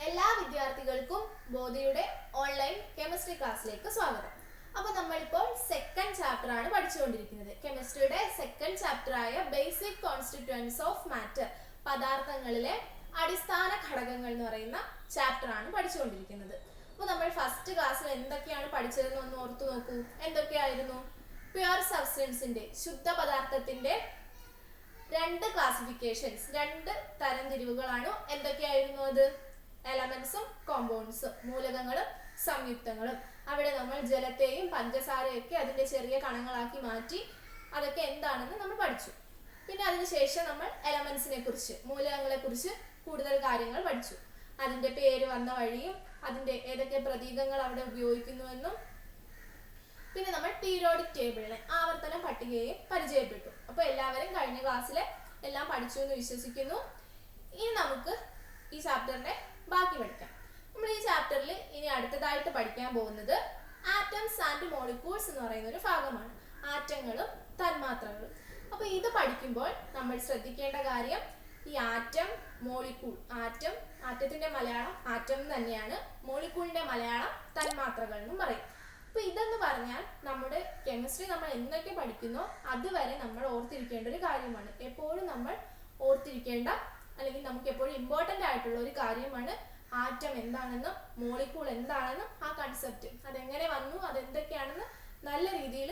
എല്ലാ വിദ്യാർത്ഥികൾക്കും ബോധയുടെ online chemistry ക്ലാസ്സിലേക്ക് സ്വാഗതം. അപ്പോൾ നമ്മളിപ്പോൾ സെക്കൻഡ് ചാപ്റ്റർ ആണ് പഠിച്ചുകൊണ്ടിരിക്കുന്നത്. കെമിസ്ട്രിയുടെ സെക്കൻഡ് ചാപ്റ്റർ ആയ ബേസിക് കോൺസ്റ്റിറ്റ്യൂവൻസ് ഓഫ് മാറ്റർ, പദാർത്ഥങ്ങളിലെ അടിസ്ഥാന ഘടകങ്ങൾ എന്ന് പറയുന്ന ചാപ്റ്റർ ആണ് പഠിച്ചുകൊണ്ടിരിക്കുന്നത്. അപ്പോൾ നമ്മൾ ഫസ്റ്റ് ക്ലാസ്സിൽ എന്തൊക്കെയാണ് പഠിച്ചതെന്ന് ഒന്ന് ഓർത്തു നോക്കൂ. എന്തൊക്കെയായിരുന്നു? പ്യുവർ സബ്സ്റ്റൻസിന്റെ, ശുദ്ധ പദാർത്ഥത്തിന്റെ രണ്ട് ക്ലാസിഫിക്കേഷൻസ്, രണ്ട് തരംതിരിവുകളാണ്. എന്തൊക്കെയായിരുന്നു അത്? എലമെന്റ്സും കോമ്പൗണ്ട്സും, മൂലകങ്ങളും സംയുക്തങ്ങളും. അവിടെ നമ്മൾ ജലത്തെയും പഞ്ചസാരയൊക്കെ അതിന്റെ ചെറിയ കണങ്ങളാക്കി മാറ്റി. അതൊക്കെ എന്താണെന്ന് നമ്മൾ പഠിച്ചു. പിന്നെ അതിനുശേഷം നമ്മൾ എലമെന്റ്സിനെ കുറിച്ച്, മൂലകങ്ങളെ കുറിച്ച് കൂടുതൽ കാര്യങ്ങൾ പഠിച്ചു. അതിന്റെ പേര് വന്ന വഴിയും അതിന്റെ ഏതൊക്കെ പ്രതീകങ്ങൾ അവിടെ ഉപയോഗിക്കുന്നുവെന്നും പിന്നെ നമ്മൾ പീരിയോഡിക് ടേബിളിനെ, ആവർത്തന പട്ടികയെയും പരിചയപ്പെട്ടു. അപ്പോൾ എല്ലാവരും കഴിഞ്ഞ ക്ലാസ്സിൽ എല്ലാം പഠിച്ചു എന്ന് വിശ്വസിക്കുന്നു. ഇനി നമുക്ക് ഈ ചാപ്റ്ററിന്റെ ബാക്കി പഠിക്കാം. നമ്മൾ ഈ ചാപ്റ്ററിൽ ഇനി അടുത്തതായിട്ട് പഠിക്കാൻ പോകുന്നത് ആറ്റംസ് ആൻഡ് മോളിക്യൂൾസ് എന്ന് പറയുന്ന ഒരു ഭാഗമാണ്. ആറ്റങ്ങളും തന്മാത്രകളും. അപ്പോൾ ഇത് പഠിക്കുമ്പോൾ നമ്മൾ ശ്രദ്ധിക്കേണ്ട കാര്യം, ഈ ആറ്റം, മോളിക്യൂൾ, ആറ്റത്തിന്റെ മലയാളം ആറ്റം തന്നെയാണ്, മോളിക്യൂളിന്റെ മലയാളം തന്മാത്രകൾ എന്നും പറയും. അപ്പൊ ഇതെന്ന് പറഞ്ഞാൽ നമ്മുടെ കെമിസ്ട്രി നമ്മൾ എന്തൊക്കെ പഠിക്കുന്നോ അതുവരെ നമ്മൾ ഓർത്തിരിക്കേണ്ട ഒരു കാര്യമാണ്. എപ്പോഴും നമ്മൾ ഓർത്തിരിക്കേണ്ട, അല്ലെങ്കിൽ നമുക്ക് എപ്പോഴും ഇമ്പോർട്ടൻ്റ് ആയിട്ടുള്ള ഒരു കാര്യമാണ് ആറ്റം എന്താണെന്നും മോളിക്യൂൾ എന്താണെന്നും ആ കൺസെപ്റ്റ് അതെങ്ങനെ വന്നു, അതെന്തൊക്കെയാണെന്ന് നല്ല രീതിയിൽ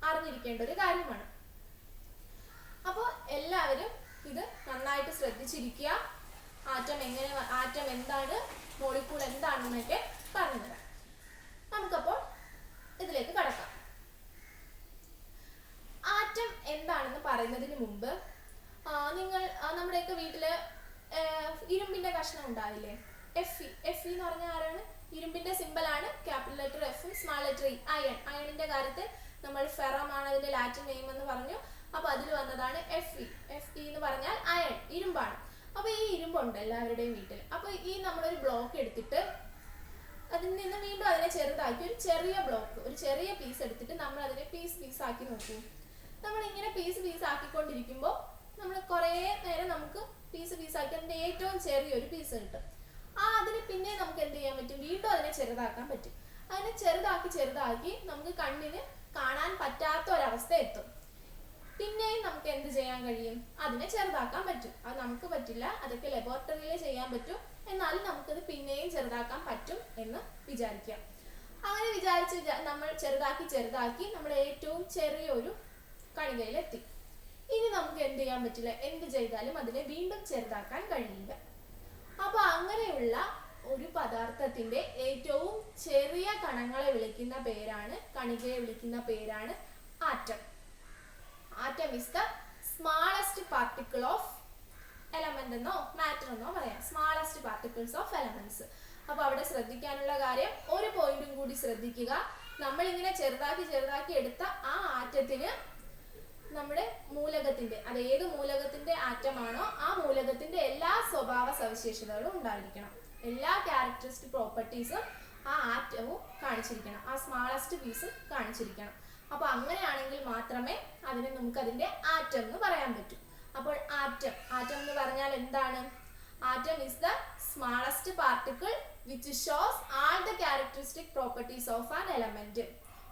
അറിഞ്ഞിരിക്കേണ്ട ഒരു കാര്യമാണ്. അപ്പോൾ എല്ലാവരും ഇത് നന്നായിട്ട് ശ്രദ്ധിച്ചിരിക്കുക. ആറ്റം എന്താണ്, മോളിക്യൂൾ എന്താണെന്നൊക്കെ പറഞ്ഞു തരാം. നമുക്കപ്പോൾ ഇതിലേക്ക് കടക്കാം. ആറ്റം എന്താണെന്ന് പറയുന്നതിന് മുമ്പ് നിങ്ങൾ നമ്മുടെയൊക്കെ വീട്ടില് ഇരുമ്പിന്റെ കഷ്ണം ഉണ്ടാവില്ലേ? എഫ് എന്ന് പറഞ്ഞാൽ ആരാണ്? ഇരുമ്പിന്റെ സിമ്പലാണ് ക്യാപിറ്റൽ ലെറ്റർ എഫും സ്മാൾ ലെറ്റർ ഇ. അയണിന്റെ കാര്യത്തിൽ നമ്മൾ ഫെറം ആണ് അതിന്റെ ലാറ്റിൻ നെയിം എന്ന് പറഞ്ഞു. അപ്പൊ അതിൽ വന്നതാണ് എഫ് ഇ എന്ന് പറഞ്ഞാൽ അയൺ, ഇരുമ്പാണ്. അപ്പൊ ഈ ഇരുമ്പുണ്ട് എല്ലാവരുടെയും വീട്ടിൽ. അപ്പൊ ഈ നമ്മളൊരു ബ്ലോക്ക് എടുത്തിട്ട് അതിൽ നിന്ന് വീണ്ടും അതിനെ ചെറുതാക്കി ഒരു ചെറിയ ബ്ലോക്ക്, ഒരു ചെറിയ പീസ് എടുത്തിട്ട് നമ്മൾ അതിനെ പീസ് ആക്കി നോക്കൂ. നമ്മൾ ഇങ്ങനെ പീസ് ആക്കിക്കൊണ്ടിരിക്കുമ്പോൾ നമ്മൾ കുറേ നേരം നമുക്ക് പീസ് ആക്കി അതിന്റെ ഏറ്റവും ചെറിയൊരു പീസ് കിട്ടും. അതിന് പിന്നെ നമുക്ക് എന്ത് ചെയ്യാൻ പറ്റും? വീണ്ടും അതിനെ ചെറുതാക്കാൻ പറ്റും. അതിനെ ചെറുതാക്കി നമുക്ക് കണ്ണിന് കാണാൻ പറ്റാത്ത ഒരവസ്ഥ എത്തും. പിന്നെയും നമുക്ക് എന്ത് ചെയ്യാൻ കഴിയും? അതിനെ ചെറുതാക്കാൻ പറ്റും. അത് നമുക്ക് പറ്റില്ല, അതൊക്കെ ലബോറട്ടറിയിൽ ചെയ്യാൻ പറ്റും. എന്നാലും നമുക്കത് പിന്നെയും ചെറുതാക്കാൻ പറ്റും എന്ന് വിചാരിക്കാം. അങ്ങനെ വിചാരിച്ച് നമ്മൾ ചെറുതാക്കി നമ്മൾ ഏറ്റവും ചെറിയൊരു കണികയിലെത്തി. ഇനി നമുക്ക് എന്ത് ചെയ്യാൻ പറ്റില്ല, എന്ത് ചെയ്താലും അതിനെ വീണ്ടും ചെറുതാക്കാൻ കഴിയില്ല. അപ്പൊ അങ്ങനെയുള്ള ഒരു പദാർത്ഥത്തിന്റെ ഏറ്റവും ചെറിയ കണങ്ങളെ വിളിക്കുന്ന പേരാണ്, കണികയെ വിളിക്കുന്ന പേരാണ് atom. Atom is the smallest particle of element എന്നോ മാറ്റർ എന്നോ പറയാം. Smallest particles of elements. അപ്പൊ അവിടെ ശ്രദ്ധിക്കാനുള്ള കാര്യം, ഒരു പോയിന്റും കൂടി ശ്രദ്ധിക്കുക. നമ്മൾ ഇങ്ങനെ ചെറുതാക്കി എടുത്ത ആ ആറ്റത്തിന് നമ്മുടെ മൂലകത്തിന്റെ, അത് ഏത് മൂലകത്തിന്റെ ആറ്റമാണോ ആ മൂലകത്തിന്റെ എല്ലാ സ്വഭാവ സവിശേഷതകളും ഉണ്ടായിരിക്കണം. എല്ലാ ക്യാരക്ടറിസ്റ്റിക് പ്രോപ്പർട്ടീസും ആ ആറ്റവും കാണിച്ചിരിക്കണം, ആ സ്മാളസ്റ്റ് പീസും കാണിച്ചിരിക്കണം. അപ്പൊ അങ്ങനെയാണെങ്കിൽ മാത്രമേ അതിനെ നമുക്ക് അതിന്റെ ആറ്റം എന്ന് പറയാൻ പറ്റൂ. അപ്പോൾ ആറ്റം എന്ന് പറഞ്ഞാൽ എന്താണ്? Atom is the smallest particle which shows all the characteristic properties of an element.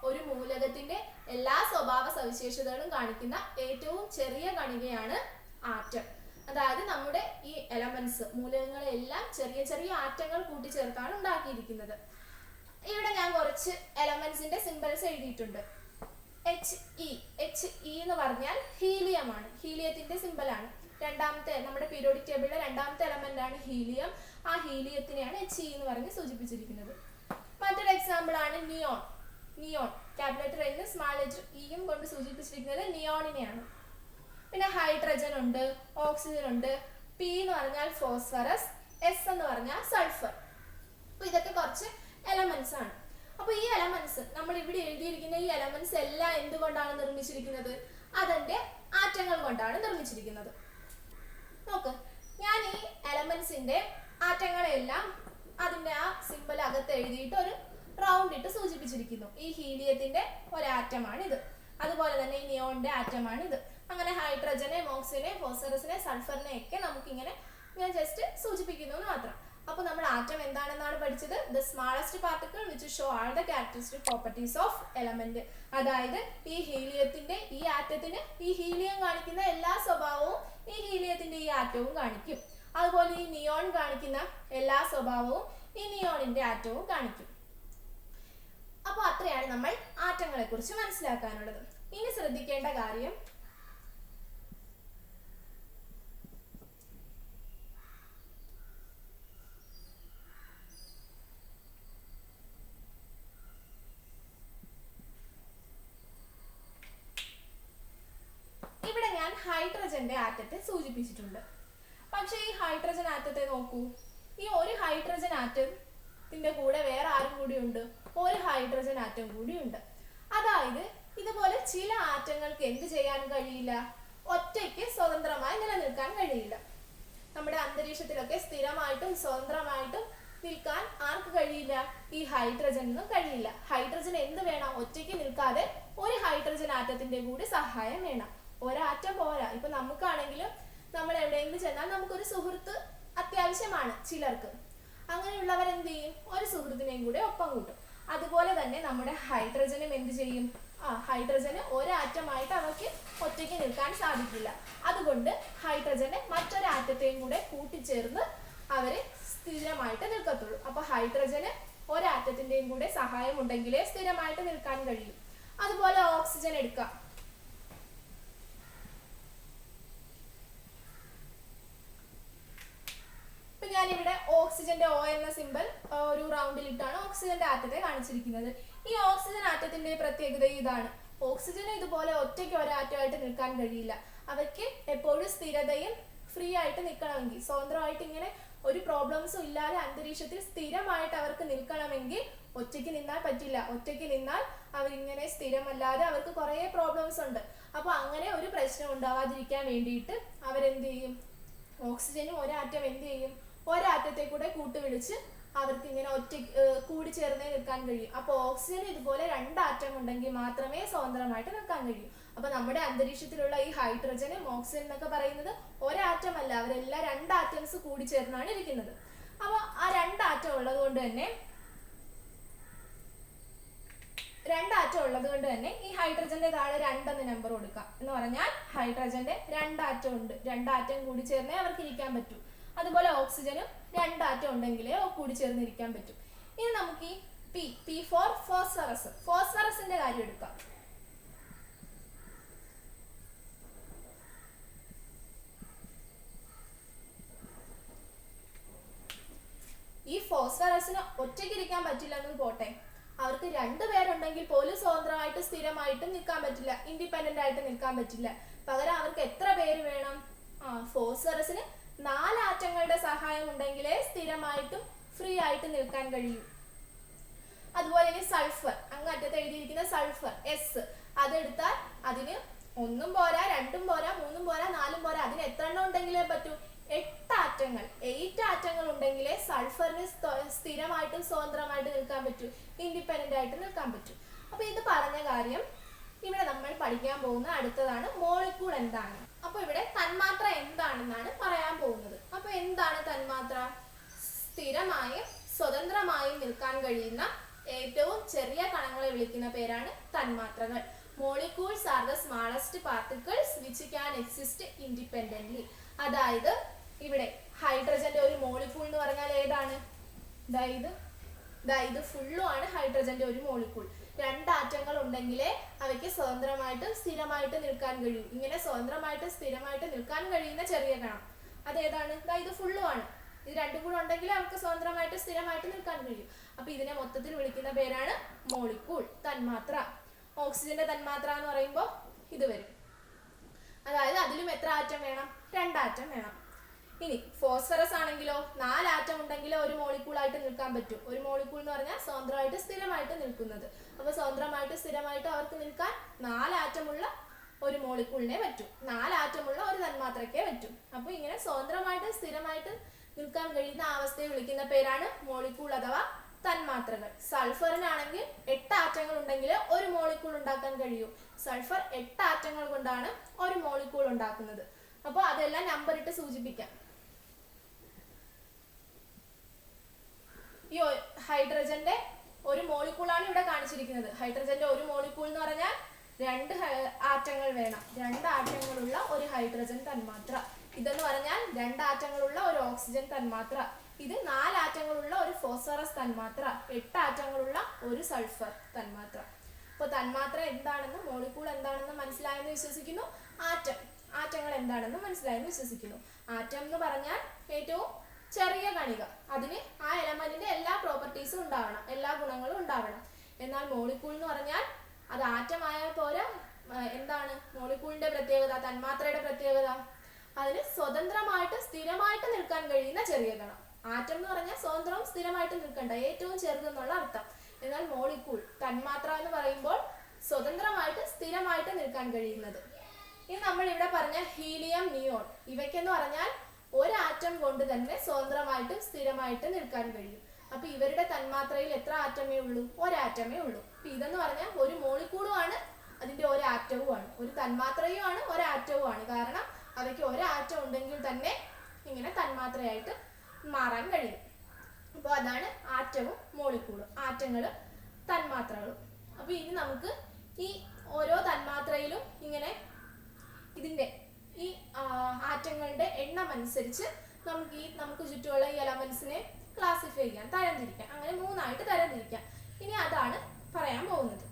ഒരു മൂലകത്തിന്റെ എല്ലാ സ്വഭാവ സവിശേഷതകളും കാണിക്കുന്ന ഏറ്റവും ചെറിയ കണികയാണ് ആറ്റം. അതായത് നമ്മുടെ ഈ എലമെന്റ്സ്, മൂലകങ്ങളെല്ലാം ചെറിയ ആറ്റങ്ങൾ കൂട്ടിച്ചേർത്താണ് ഉണ്ടാക്കിയിരിക്കുന്നത്. ഇവിടെ ഞാൻ കുറച്ച് എലമെന്റ്സിന്റെ സിംബൽസ് എഴുതിയിട്ടുണ്ട്. HE എന്ന് പറഞ്ഞാൽ ഹീലിയം ആണ്, ഹീലിയത്തിന്റെ സിമ്പലാണ്. രണ്ടാമത്തെ നമ്മുടെ പീരിയോഡിക് ടേബിളിലെ രണ്ടാമത്തെ എലമെന്റ് ആണ് ഹീലിയം. ആ ഹീലിയത്തിനെയാണ് HE എന്ന് പറഞ്ഞ് സൂചിപ്പിച്ചിരിക്കുന്നത്. മറ്റൊരു എക്സാമ്പിൾ ആണ് neon. Capital letter N small letter ഇയും കൊണ്ട് സൂചിപ്പിച്ചിരിക്കുന്നത് നിയോണിനെയാണ്. പിന്നെ ഹൈഡ്രജൻ ഉണ്ട്, ഓക്സിജൻ ഉണ്ട്. P എന്ന് പറഞ്ഞാൽ ഫോസ്ഫറസ്, S എന്ന് പറഞ്ഞാൽ സൾഫർ. അപ്പൊ ഇതൊക്കെ കുറച്ച് എലമെന്റ്സ് ആണ്. അപ്പൊ ഈ എലമെന്റ്സ്, നമ്മൾ ഇവിടെ എഴുതിയിരിക്കുന്ന ഈ എലമെന്റ്സ് എല്ലാം എന്തുകൊണ്ടാണ് നിർമ്മിച്ചിരിക്കുന്നത്? അതിന്റെ ആറ്റങ്ങൾ കൊണ്ടാണ് നിർമ്മിച്ചിരിക്കുന്നത്. നോക്ക്, ഞാൻ ഈ എലമെന്റ്സിന്റെ ആറ്റങ്ങളെല്ലാം അതിന്റെ ആ സിമ്പൽ അകത്ത് എഴുതിയിട്ട് ഒരു റൗണ്ട് ഇട്ട് സൂചിപ്പിച്ചിരിക്കുന്നു. ഈ ഹീലിയത്തിന്റെ ഒരാറ്റമാണ് ഇത്. അതുപോലെ തന്നെ ഈ നിയോണിന്റെ ആറ്റമാണ് ഇത്. അങ്ങനെ ഹൈഡ്രജനെ, ഓക്സിജനെ, ഫോസ്ഫറസിനെ, സൾഫറിനെ ഒക്കെ നമുക്കിങ്ങനെ ഞാൻ ജസ്റ്റ് സൂചിപ്പിക്കുന്നു എന്ന് മാത്രം. അപ്പോൾ നമ്മൾ ആറ്റം എന്താണെന്നാണ് പഠിച്ചത്? The smallest particle which show all the characteristic properties of element. അതായത് ഈ ഹീലിയത്തിന്റെ ഈ ആറ്റത്തിന് ഈ ഹീലിയം കാണിക്കുന്ന എല്ലാ സ്വഭാവവും ഈ ഹീലിയത്തിന്റെ ഈ ആറ്റവും കാണിക്കും. അതുപോലെ ഈ നിയോൺ കാണിക്കുന്ന എല്ലാ സ്വഭാവവും ഈ നിയോണിന്റെ ആറ്റവും കാണിക്കും. അപ്പോൾ അത്രയാണ് നമ്മൾ ആറ്റങ്ങളെ കുറിച്ച് മനസ്സിലാക്കാനുള്ളത്. ഇനി ശ്രദ്ധിക്കേണ്ട കാര്യം, ഇവിടെ ഞാൻ ഹൈഡ്രജന്റെ ആറ്റത്തെ സൂചിപ്പിച്ചിട്ടുണ്ട്. പക്ഷെ ഈ ഹൈഡ്രജൻ ആറ്റത്തെ നോക്കൂ. ഈ ഒരു ഹൈഡ്രജൻ ആറ്റത്തിന്റെ കൂടെ വേറെ ആരും കൂടി ഉണ്ട്? ഒരു ഹൈഡ്രജൻ ആറ്റം കൂടി ഉണ്ട്. അതായത് ഇതുപോലെ ചില ആറ്റങ്ങൾക്ക് എന്ത് ചെയ്യാൻ കഴിയില്ല? ഒറ്റയ്ക്ക് സ്വതന്ത്രമായി നിലനിൽക്കാൻ കഴിയില്ല. നമ്മുടെ അന്തരീക്ഷത്തിലൊക്കെ സ്ഥിരമായിട്ടും സ്വതന്ത്രമായിട്ടും നിൽക്കാൻ ആർക്ക് കഴിയില്ല? ഈ ഹൈഡ്രജനും കഴിയില്ല. ഹൈഡ്രജൻ എന്ത് വേണം? ഒറ്റയ്ക്ക് നിൽക്കാതെ ഒരു ഹൈഡ്രജൻ ആറ്റത്തിന്റെ കൂടി സഹായം വേണം. ഒരാറ്റം പോരാ. ഇപ്പൊ നമുക്കാണെങ്കിലും നമ്മൾ എവിടെയെങ്കിലും ചെന്നാൽ നമുക്കൊരു സുഹൃത്ത് അത്യാവശ്യമാണ് ചിലർക്ക്. അങ്ങനെയുള്ളവർ എന്ത് ചെയ്യും? ഒരു സുഹൃത്തിനെയും കൂടെ ഒപ്പം കൂട്ടും. അതുപോലെ തന്നെ നമ്മുടെ ഹൈഡ്രജനും എന്ത് ചെയ്യും? ഹൈഡ്രജന് ഒരാറ്റമായിട്ട് അവർക്ക് ഒറ്റയ്ക്ക് നിൽക്കാൻ സാധിക്കില്ല. അതുകൊണ്ട് ഹൈഡ്രജനെ മറ്റൊരാറ്റത്തെയും കൂടെ കൂട്ടിച്ചേർന്ന് അവര് സ്ഥിരമായിട്ട് നിൽക്കത്തുള്ളൂ. അപ്പൊ ഹൈഡ്രജന് ഒരാറ്റത്തിന്റെയും കൂടെ സഹായം ഉണ്ടെങ്കിലേ സ്ഥിരമായിട്ട് നിൽക്കാൻ കഴിയും. അതുപോലെ ഓക്സിജൻ എടുക്കാം. ഇപ്പൊ ഞാനിവിടെ ഓക്സിജന്റെ O എന്ന സിമ്പൽ ഒരു റൗണ്ടിലിട്ടാണ് ഓക്സിജന്റെ ആറ്റത്തെ കാണിച്ചിരിക്കുന്നത്. ഈ ഓക്സിജൻ ആറ്റത്തിന്റെ പ്രത്യേകത ഇതാണ്. ഓക്സിജന് ഇതുപോലെ ഒറ്റയ്ക്ക് ഒരാറ്റമായിട്ട് നിൽക്കാൻ കഴിയില്ല. അവയ്ക്ക് എപ്പോഴും സ്ഥിരതയും ഫ്രീ ആയിട്ട് നിൽക്കണമെങ്കിൽ, സ്വതന്ത്രമായിട്ട് ഇങ്ങനെ ഒരു പ്രോബ്ലംസും ഇല്ലാതെ അന്തരീക്ഷത്തിൽ സ്ഥിരമായിട്ട് അവർക്ക് നിൽക്കണമെങ്കിൽ ഒറ്റയ്ക്ക് നിന്നാൽ പറ്റില്ല. ഒറ്റയ്ക്ക് നിന്നാൽ അവരിങ്ങനെ സ്ഥിരമല്ലാതെ അവർക്ക് കുറേ പ്രോബ്ലംസ് ഉണ്ട്. അപ്പൊ അങ്ങനെ ഒരു പ്രശ്നം ഉണ്ടാവാതിരിക്കാൻ വേണ്ടിയിട്ട് അവരെന്ത് ചെയ്യും? ഓക്സിജനും ഒരാറ്റം എന്ത് ചെയ്യും? ഒരാറ്റത്തെ കൂടെ കൂട്ടുപിടിച്ച് അവർക്ക് ഇങ്ങനെ കൂടി ചേർന്നേ നിൽക്കാൻ കഴിയും. അപ്പൊ ഓക്സിജൻ ഇതുപോലെ രണ്ടാറ്റം ഉണ്ടെങ്കിൽ മാത്രമേ സ്വതന്ത്രമായിട്ട് നിൽക്കാൻ കഴിയൂ. അപ്പൊ നമ്മുടെ അന്തരീക്ഷത്തിലുള്ള ഈ ഹൈഡ്രജനും ഓക്സിജൻ എന്നൊക്കെ പറയുന്നത് ഒരാറ്റം അല്ല, അവരെല്ലാം രണ്ടാറ്റംസ് കൂടി ചേർന്നാണ് ഇരിക്കുന്നത്. അപ്പൊ ആ രണ്ടാറ്റം ഉള്ളത് കൊണ്ട് തന്നെ ഈ ഹൈഡ്രജന്റെ താഴെ 2 എന്ന നമ്പർ കൊടുക്കാം. എന്ന് പറഞ്ഞാൽ ഹൈഡ്രജന്റെ രണ്ടാറ്റം ഉണ്ട്, രണ്ടാറ്റം കൂടി ചേർന്നേ അവർക്ക് ഇരിക്കാൻ പറ്റൂ. അതുപോലെ ഓക്സിജനും രണ്ടാറ്റം ഉണ്ടെങ്കിലേ കൂടി ചേർന്നിരിക്കാൻ പറ്റും. ഇനി നമുക്ക് ഈ പി ഫോർ ഫോസ്ഫറസ്, ഫോസ്ഫറസിന്റെ കാര്യം എടുക്കാം. ഈ ഫോസ്ഫറസിന് ഒറ്റയ്ക്കിരിക്കാൻ പറ്റില്ലെന്നും പോട്ടെ, അവർക്ക് 2 പേരുണ്ടെങ്കിൽ പോലും സ്വതന്ത്രമായിട്ട് സ്ഥിരമായിട്ട് നിൽക്കാൻ പറ്റില്ല, ഇൻഡിപെൻഡന്റ് ആയിട്ട് നിൽക്കാൻ പറ്റില്ല. പകരം അവർക്ക് എത്ര പേര് വേണം? ഫോസ്ഫറസിന് 4 ആറ്റങ്ങളുടെ സഹായം ഉണ്ടെങ്കിലേ സ്ഥിരമായിട്ടും ഫ്രീ ആയിട്ട് നിൽക്കാൻ കഴിയൂ. അതുപോലെ ഇനി സൾഫർ, അങ്ങറ്റത്ത് എഴുതിയിരിക്കുന്ന സൾഫർ S, അതെടുത്താൽ അതിന് 1 പോരാ, 2 പോരാ, 3 പോരാ, 4 പോരാ, അതിന് എത്ര എണ്ണം ഉണ്ടെങ്കിലേ പറ്റൂ? 8 ആറ്റങ്ങൾ, 8 ആറ്റങ്ങൾ ഉണ്ടെങ്കിലേ സൾഫറിന് സ്ഥിരമായിട്ടും സ്വതന്ത്രമായിട്ട് നിൽക്കാൻ പറ്റൂ, ഇൻഡിപെൻഡന്റ് ആയിട്ട് നിൽക്കാൻ പറ്റൂ. അപ്പൊ ഇത് പറഞ്ഞ കാര്യം ഇവിടെ നമ്മൾ പഠിക്കാൻ പോകുന്ന അടുത്തതാണ് മോളിക്യൂൾ എന്താണ്. അപ്പൊ ഇവിടെ തന്മാത്ര എന്താണെന്നാണ് പറയാൻ പോകുന്നത്. അപ്പൊ എന്താണ് തന്മാത്ര? സ്ഥിരമായും സ്വതന്ത്രമായും നിൽക്കാൻ കഴിയുന്ന ഏറ്റവും ചെറിയ കണങ്ങളെ വിളിക്കുന്ന പേരാണ് തന്മാത്രകൾ. Molecules are the smallest particles which can exist independently. അതായത് ഇവിടെ ഹൈഡ്രജന്റെ ഒരു മോളിക്യൂൾ എന്ന് പറഞ്ഞാൽ ഏതാണ്? ഇത് ഫുള്ളും ആണ് ഹൈഡ്രജന്റെ ഒരു മോളിക്യൂൾ. 2 ആറ്റങ്ങൾ ഉണ്ടെങ്കിലേ അവയ്ക്ക് സ്വതന്ത്രമായിട്ട് സ്ഥിരമായിട്ട് നിൽക്കാൻ കഴിയൂ. ഇങ്ങനെ സ്വതന്ത്രമായിട്ട് സ്ഥിരമായിട്ട് നിൽക്കാൻ കഴിയുന്ന ചെറിയ കണം അതേതാണ്? ഇത് ഫുള്ളും ആണ്. ഇത് 2 കൂടെ ഉണ്ടെങ്കിലേ അവർക്ക് സ്വതന്ത്രമായിട്ട് സ്ഥിരമായിട്ട് നിൽക്കാൻ കഴിയും. അപ്പൊ ഇതിനെ മൊത്തത്തിൽ വിളിക്കുന്ന പേരാണ് മോളിക്യൂൾ, തന്മാത്ര. ഓക്സിജന്റെ തന്മാത്ര എന്ന് പറയുമ്പോൾ ഇത് വരും. അതായത് അതിലും എത്ര ആറ്റം വേണം? 2 ആറ്റം വേണം. ഇനി ഫോസ്ഫറസ് ആണെങ്കിലോ 4 ആറ്റം ഉണ്ടെങ്കിലേ ഒരു മോളിക്യൂൾ ആയിട്ട് നിൽക്കാൻ പറ്റും. ഒരു മോളിക്യൂൾ എന്ന് പറഞ്ഞാൽ സ്വതന്ത്രമായിട്ട് സ്ഥിരമായിട്ട് നിൽക്കുന്നത്. അപ്പൊ സ്വതന്ത്രമായിട്ട് സ്ഥിരമായിട്ട് അവർക്ക് നിൽക്കാൻ 4 ആറ്റമുള്ള ഒരു മോളിക്യൂളിനെ പറ്റും, 4 ആറ്റമുള്ള ഒരു തന്മാത്രയ്ക്കേ പറ്റും. അപ്പൊ ഇങ്ങനെ സ്വതന്ത്രമായിട്ട് സ്ഥിരമായിട്ട് നിൽക്കാൻ കഴിയുന്ന അവസ്ഥയെ വിളിക്കുന്ന പേരാണ് മോളിക്യൂൾ അഥവാ തന്മാത്രകൾ. സൾഫറിനാണെങ്കിൽ 8 ആറ്റങ്ങൾ ഉണ്ടെങ്കിൽ ഒരു മോളിക്യൂൾ ഉണ്ടാക്കാൻ കഴിയൂ. സൾഫർ 8 ആറ്റങ്ങൾ കൊണ്ടാണ് ഒരു മോളിക്യൂൾ ഉണ്ടാക്കുന്നത്. അപ്പോൾ അതെല്ലാം നമ്പർ ഇട്ട് സൂചിപ്പിക്കാം. ഈ ഹൈഡ്രജന്റെ ഒരു മോളിക്കൂളാണ് ഇവിടെ കാണിച്ചിരിക്കുന്നത്. ഹൈഡ്രജന്റെ ഒരു മോളിക്കൂൾ എന്ന് പറഞ്ഞാൽ 2 ആറ്റങ്ങൾ വേണം. 2 ആറ്റങ്ങളുള്ള ഒരു ഹൈഡ്രജൻ തന്മാത്ര. ഇതെന്ന് പറഞ്ഞാൽ 2 ആറ്റങ്ങളുള്ള ഒരു ഓക്സിജൻ തന്മാത്ര. ഇത് 4 ആറ്റങ്ങളുള്ള ഒരു ഫോസ്ഫറസ് തന്മാത്ര. 8 ആറ്റങ്ങളുള്ള ഒരു സൾഫർ തന്മാത്ര. അപ്പോൾ തന്മാത്ര എന്താണെന്ന്, മോളിക്കൂൾ എന്താണെന്ന് മനസ്സിലായെന്ന് വിശ്വസിക്കുന്നു. ആറ്റങ്ങൾ എന്താണെന്ന് മനസ്സിലായെന്ന് വിശ്വസിക്കുന്നു. ആറ്റം എന്ന് പറഞ്ഞാൽ ഏറ്റവും ചെറിയ കണിക. അതിന് ആ എലമെന്റിന്റെ എല്ലാ പ്രോപ്പർട്ടീസും ഉണ്ടാവണം, എല്ലാ ഗുണങ്ങളും ഉണ്ടാവണം. എന്നാൽ മോളിക്കൂൾ എന്ന് പറഞ്ഞാൽ അത് ആറ്റമായാൽ പോരാ. എന്താണ് മോളിക്കൂളിന്റെ പ്രത്യേകത, തന്മാത്രയുടെ പ്രത്യേകത? അതിന് സ്വതന്ത്രമായിട്ട് സ്ഥിരമായിട്ട് നിൽക്കാൻ കഴിയുന്ന ചെറിയ കണം. ആറ്റം എന്ന് പറഞ്ഞാൽ സ്വതന്ത്രവും സ്ഥിരമായിട്ട് നിൽക്കണ്ട, ഏറ്റവും ചെറുതെന്നുള്ള അർത്ഥം. എന്നാൽ മോളിക്കൂൾ, തന്മാത്ര എന്ന് പറയുമ്പോൾ സ്വതന്ത്രമായിട്ട് സ്ഥിരമായിട്ട് നിൽക്കാൻ കഴിയുന്നത്. ഇനി നമ്മൾ ഇവിടെ പറഞ്ഞ ഹീലിയം, നിയോൺ, ഇവയ്ക്കെന്ന് പറഞ്ഞാൽ ഒരാറ്റം കൊണ്ട് തന്നെ സ്വതന്ത്രമായിട്ടും സ്ഥിരമായിട്ട് നിൽക്കാൻ കഴിയും. അപ്പൊ ഇവരുടെ തന്മാത്രയിൽ എത്ര ആറ്റമേ ഉള്ളൂ? ഒരാറ്റമേ ഉള്ളൂ. അപ്പൊ ഇതെന്ന് പറഞ്ഞാൽ ഒരു മോളിക്കൂളുമാണ്, അതിന്റെ ഒരാറ്റവുമാണ്. ഒരു തന്മാത്രയുമാണ്, ഒരാറ്റവുമാണ്. കാരണം അവയ്ക്ക് ഒരാറ്റം ഉണ്ടെങ്കിൽ തന്നെ ഇങ്ങനെ തന്മാത്രയായിട്ട് മാറാൻ കഴിയും. അപ്പോൾ അതാണ് ആറ്റവും മോളിക്കൂളും, ആറ്റങ്ങളും തന്മാത്രകളും. അപ്പൊ ഇനി നമുക്ക് ഈ ഓരോ തന്മാത്രയിലും ഇങ്ങനെ ഇതിന്റെ ഈ ആറ്റങ്ങളുടെ എണ്ണം അനുസരിച്ച് നമുക്ക് ചുറ്റുമുള്ള ഈ എലമെന്റ്സിനെ ക്ലാസിഫൈ ചെയ്യാം, തരംതിരിക്കാം. അങ്ങനെ 3 ആയിട്ട് തരംതിരിക്കാം. ഇനി അതാണ് പറയാൻ പോകുന്നത്.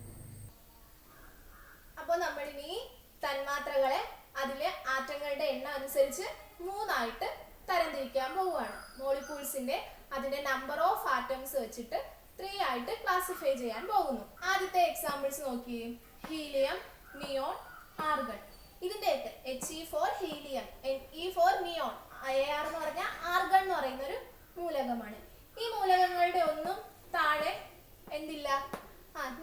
അപ്പോൾ നമ്മൾ ഇനി തന്മാത്രകളെ അതിലെ ആറ്റങ്ങളുടെ എണ്ണം അനുസരിച്ച് 3 ആയിട്ട് തരംതിരിക്കാൻ പോവുകയാണ്. മോളിക്യൂൾസിന്റെ അതിന്റെ നമ്പർ ഓഫ് ആറ്റംസ് വെച്ചിട്ട് 3 ആയിട്ട് ക്ലാസിഫൈ ചെയ്യാൻ പോകുന്നു. ആദ്യത്തെ എക്സാമ്പിൾസ് നോക്കിയേ. Helium, neon, argon. ഇതിന്റെയൊക്കെ He for helium, Ne for neon, Ar എന്ന് പറഞ്ഞാൽ ആർഗൺ എന്ന് പറയുന്ന ഒരു മൂലകമാണ്. ഈ മൂലകങ്ങളുടെ ഒന്നും താഴെ എന്തില്ല,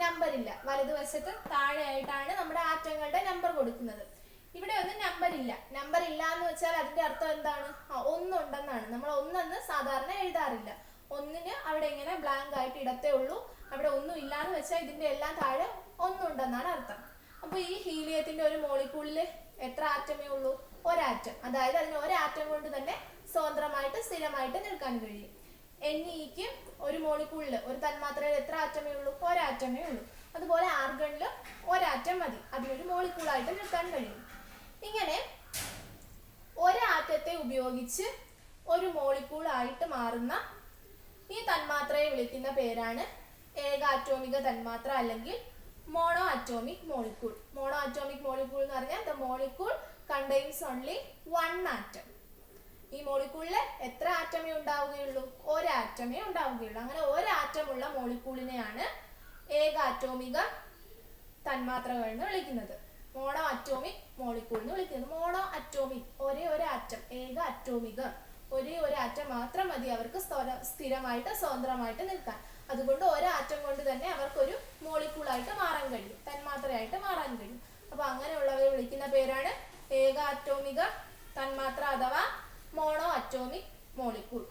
നമ്പർ ഇല്ല. വലതുവശത്ത് താഴെയായിട്ടാണ് നമ്മുടെ ആറ്റങ്ങളുടെ നമ്പർ കൊടുക്കുന്നത്. ഇവിടെ ഒന്നും നമ്പർ ഇല്ല. നമ്പർ ഇല്ല എന്ന് വെച്ചാൽ അതിന്റെ അർത്ഥം എന്താണ്? ഒന്നുണ്ടെന്നാണ്. നമ്മൾ ഒന്നെന്ന് സാധാരണ എഴുതാറില്ല. ഒന്നിന് അവിടെ ഇങ്ങനെ ബ്ലാങ്ക് ആയിട്ട് ഇടത്തേ ഉള്ളൂ. അവിടെ ഒന്നും ഇല്ല എന്ന് വെച്ചാൽ ഇതിന്റെ എല്ലാം താഴെ ഒന്നുണ്ടെന്നാണ് അർത്ഥം. അപ്പൊ ഈ ഹീലിയത്തിന്റെ ഒരു മോളിക്യൂളില് എത്ര ആറ്റമേ ഉള്ളൂ? ഒരാറ്റം. അതായത് അതിന് ഒരാറ്റം കൊണ്ട് തന്നെ സ്വതന്ത്രമായിട്ട് സ്ഥിരമായിട്ട് നിൽക്കാൻ കഴിയും. Neക്ക് ഒരു മോളിക്യൂളില്, ഒരു തന്മാത്രയിൽ എത്ര ആറ്റമേ ഉള്ളൂ? ഒരാറ്റമേ ഉള്ളൂ. അതുപോലെ ആർഗണില് ഒരാറ്റം മതി, അതിനൊരു മോളിക്യൂളായിട്ട് നിൽക്കാൻ കഴിയും. ഇങ്ങനെ ഒരാറ്റത്തെ ഉപയോഗിച്ച് ഒരു മോളിക്യൂൾ ആയിട്ട് മാറുന്ന ഈ തന്മാത്രയെ വിളിക്കുന്ന പേരാണ് ഏകാറ്റോമിക തന്മാത്ര, അല്ലെങ്കിൽ mono atomic molecule. Mono atomic molecule എന്ന് പറഞ്ഞാൽ the molecule contains only 1 atom. ഈ മോളിക്യൂളിൽ എത്ര ആറ്റമേ ഉണ്ടാവുകയുള്ളൂ? ഒരാറ്റമേ ഉണ്ടാവുകയുള്ളൂ. അങ്ങനെ ഒരാറ്റമുള്ള മോളിക്യൂളിനെയാണ് ഏകാറ്റോമിക തന്മാത്രകൾ എന്ന് വിളിക്കുന്നത്. മോണോ അറ്റോമിക് മോളിക്യൂൾ എന്ന് വിളിക്കുന്നത്. മോണോ അറ്റോമിക്, ഒരേ ഒരു ആറ്റം. ഏക അറ്റോമിക, ഒരേ ഒരു ആറ്റം മാത്രം മതി അവർക്ക് സ്ഥിരമായിട്ട് സ്വതന്ത്രമായിട്ട് നിൽക്കാൻ. അതുകൊണ്ട് ഒരാറ്റം കൊണ്ട് തന്നെ അവർക്കൊരു മോളിക്യൂളായിട്ട് മാറാൻ കഴിയും, തന്മാത്രയായിട്ട് മാറാൻ കഴിയും. അപ്പൊ അങ്ങനെയുള്ളവരെ വിളിക്കുന്ന പേരാണ് ഏകാറ്റോമിക തന്മാത്ര അഥവാ മോണോ അറ്റോമിക് മോളിക്യൂൾ.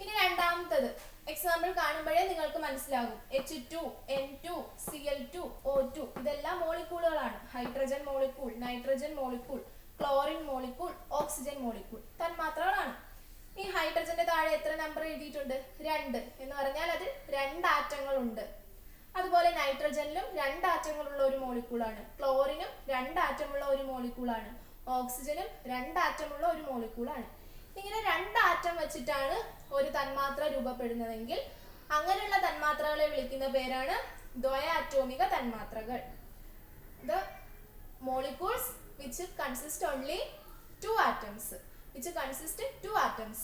ഇനി രണ്ടാമത്തത് എക്സാമ്പിൾ കാണുമ്പോഴേ നിങ്ങൾക്ക് മനസ്സിലാകും. H2, N2, Cl2, O2 ഇതെല്ലാം മോളിക്യൂളുകളാണ്. Hydrogen molecule, nitrogen molecule, chlorine molecule, oxygen molecule തന്മാത്രകളാണ്. ഈ ഹൈഡ്രജന്റെ താഴെ എത്ര നമ്പർ എഴുതിയിട്ടുണ്ട്? 2 എന്ന് പറഞ്ഞാൽ അതിൽ 2 ആറ്റങ്ങൾ ഉണ്ട്. അതുപോലെ നൈട്രജനിലും 2 ആറ്റങ്ങളുള്ള ഒരു മോളിക്യൂളാണ്. ക്ലോറിനും 2 ആറ്റമുള്ള ഒരു മോളിക്യൂളാണ്. ഓക്സിജനും 2 ആറ്റമുള്ള ഒരു മോളിക്യൂളാണ്. ഇങ്ങനെ 2 ആറ്റം വെച്ചിട്ടാണ് ഒരു തന്മാത്ര രൂപപ്പെടുന്നതെങ്കിൽ അങ്ങനെയുള്ള തന്മാത്രകളെ വിളിക്കുന്ന പേരാണ് ദ്വയാറ്റോമിക തന്മാത്രകൾ. The molecules which consist only 2 atoms. Which consist 2 atoms.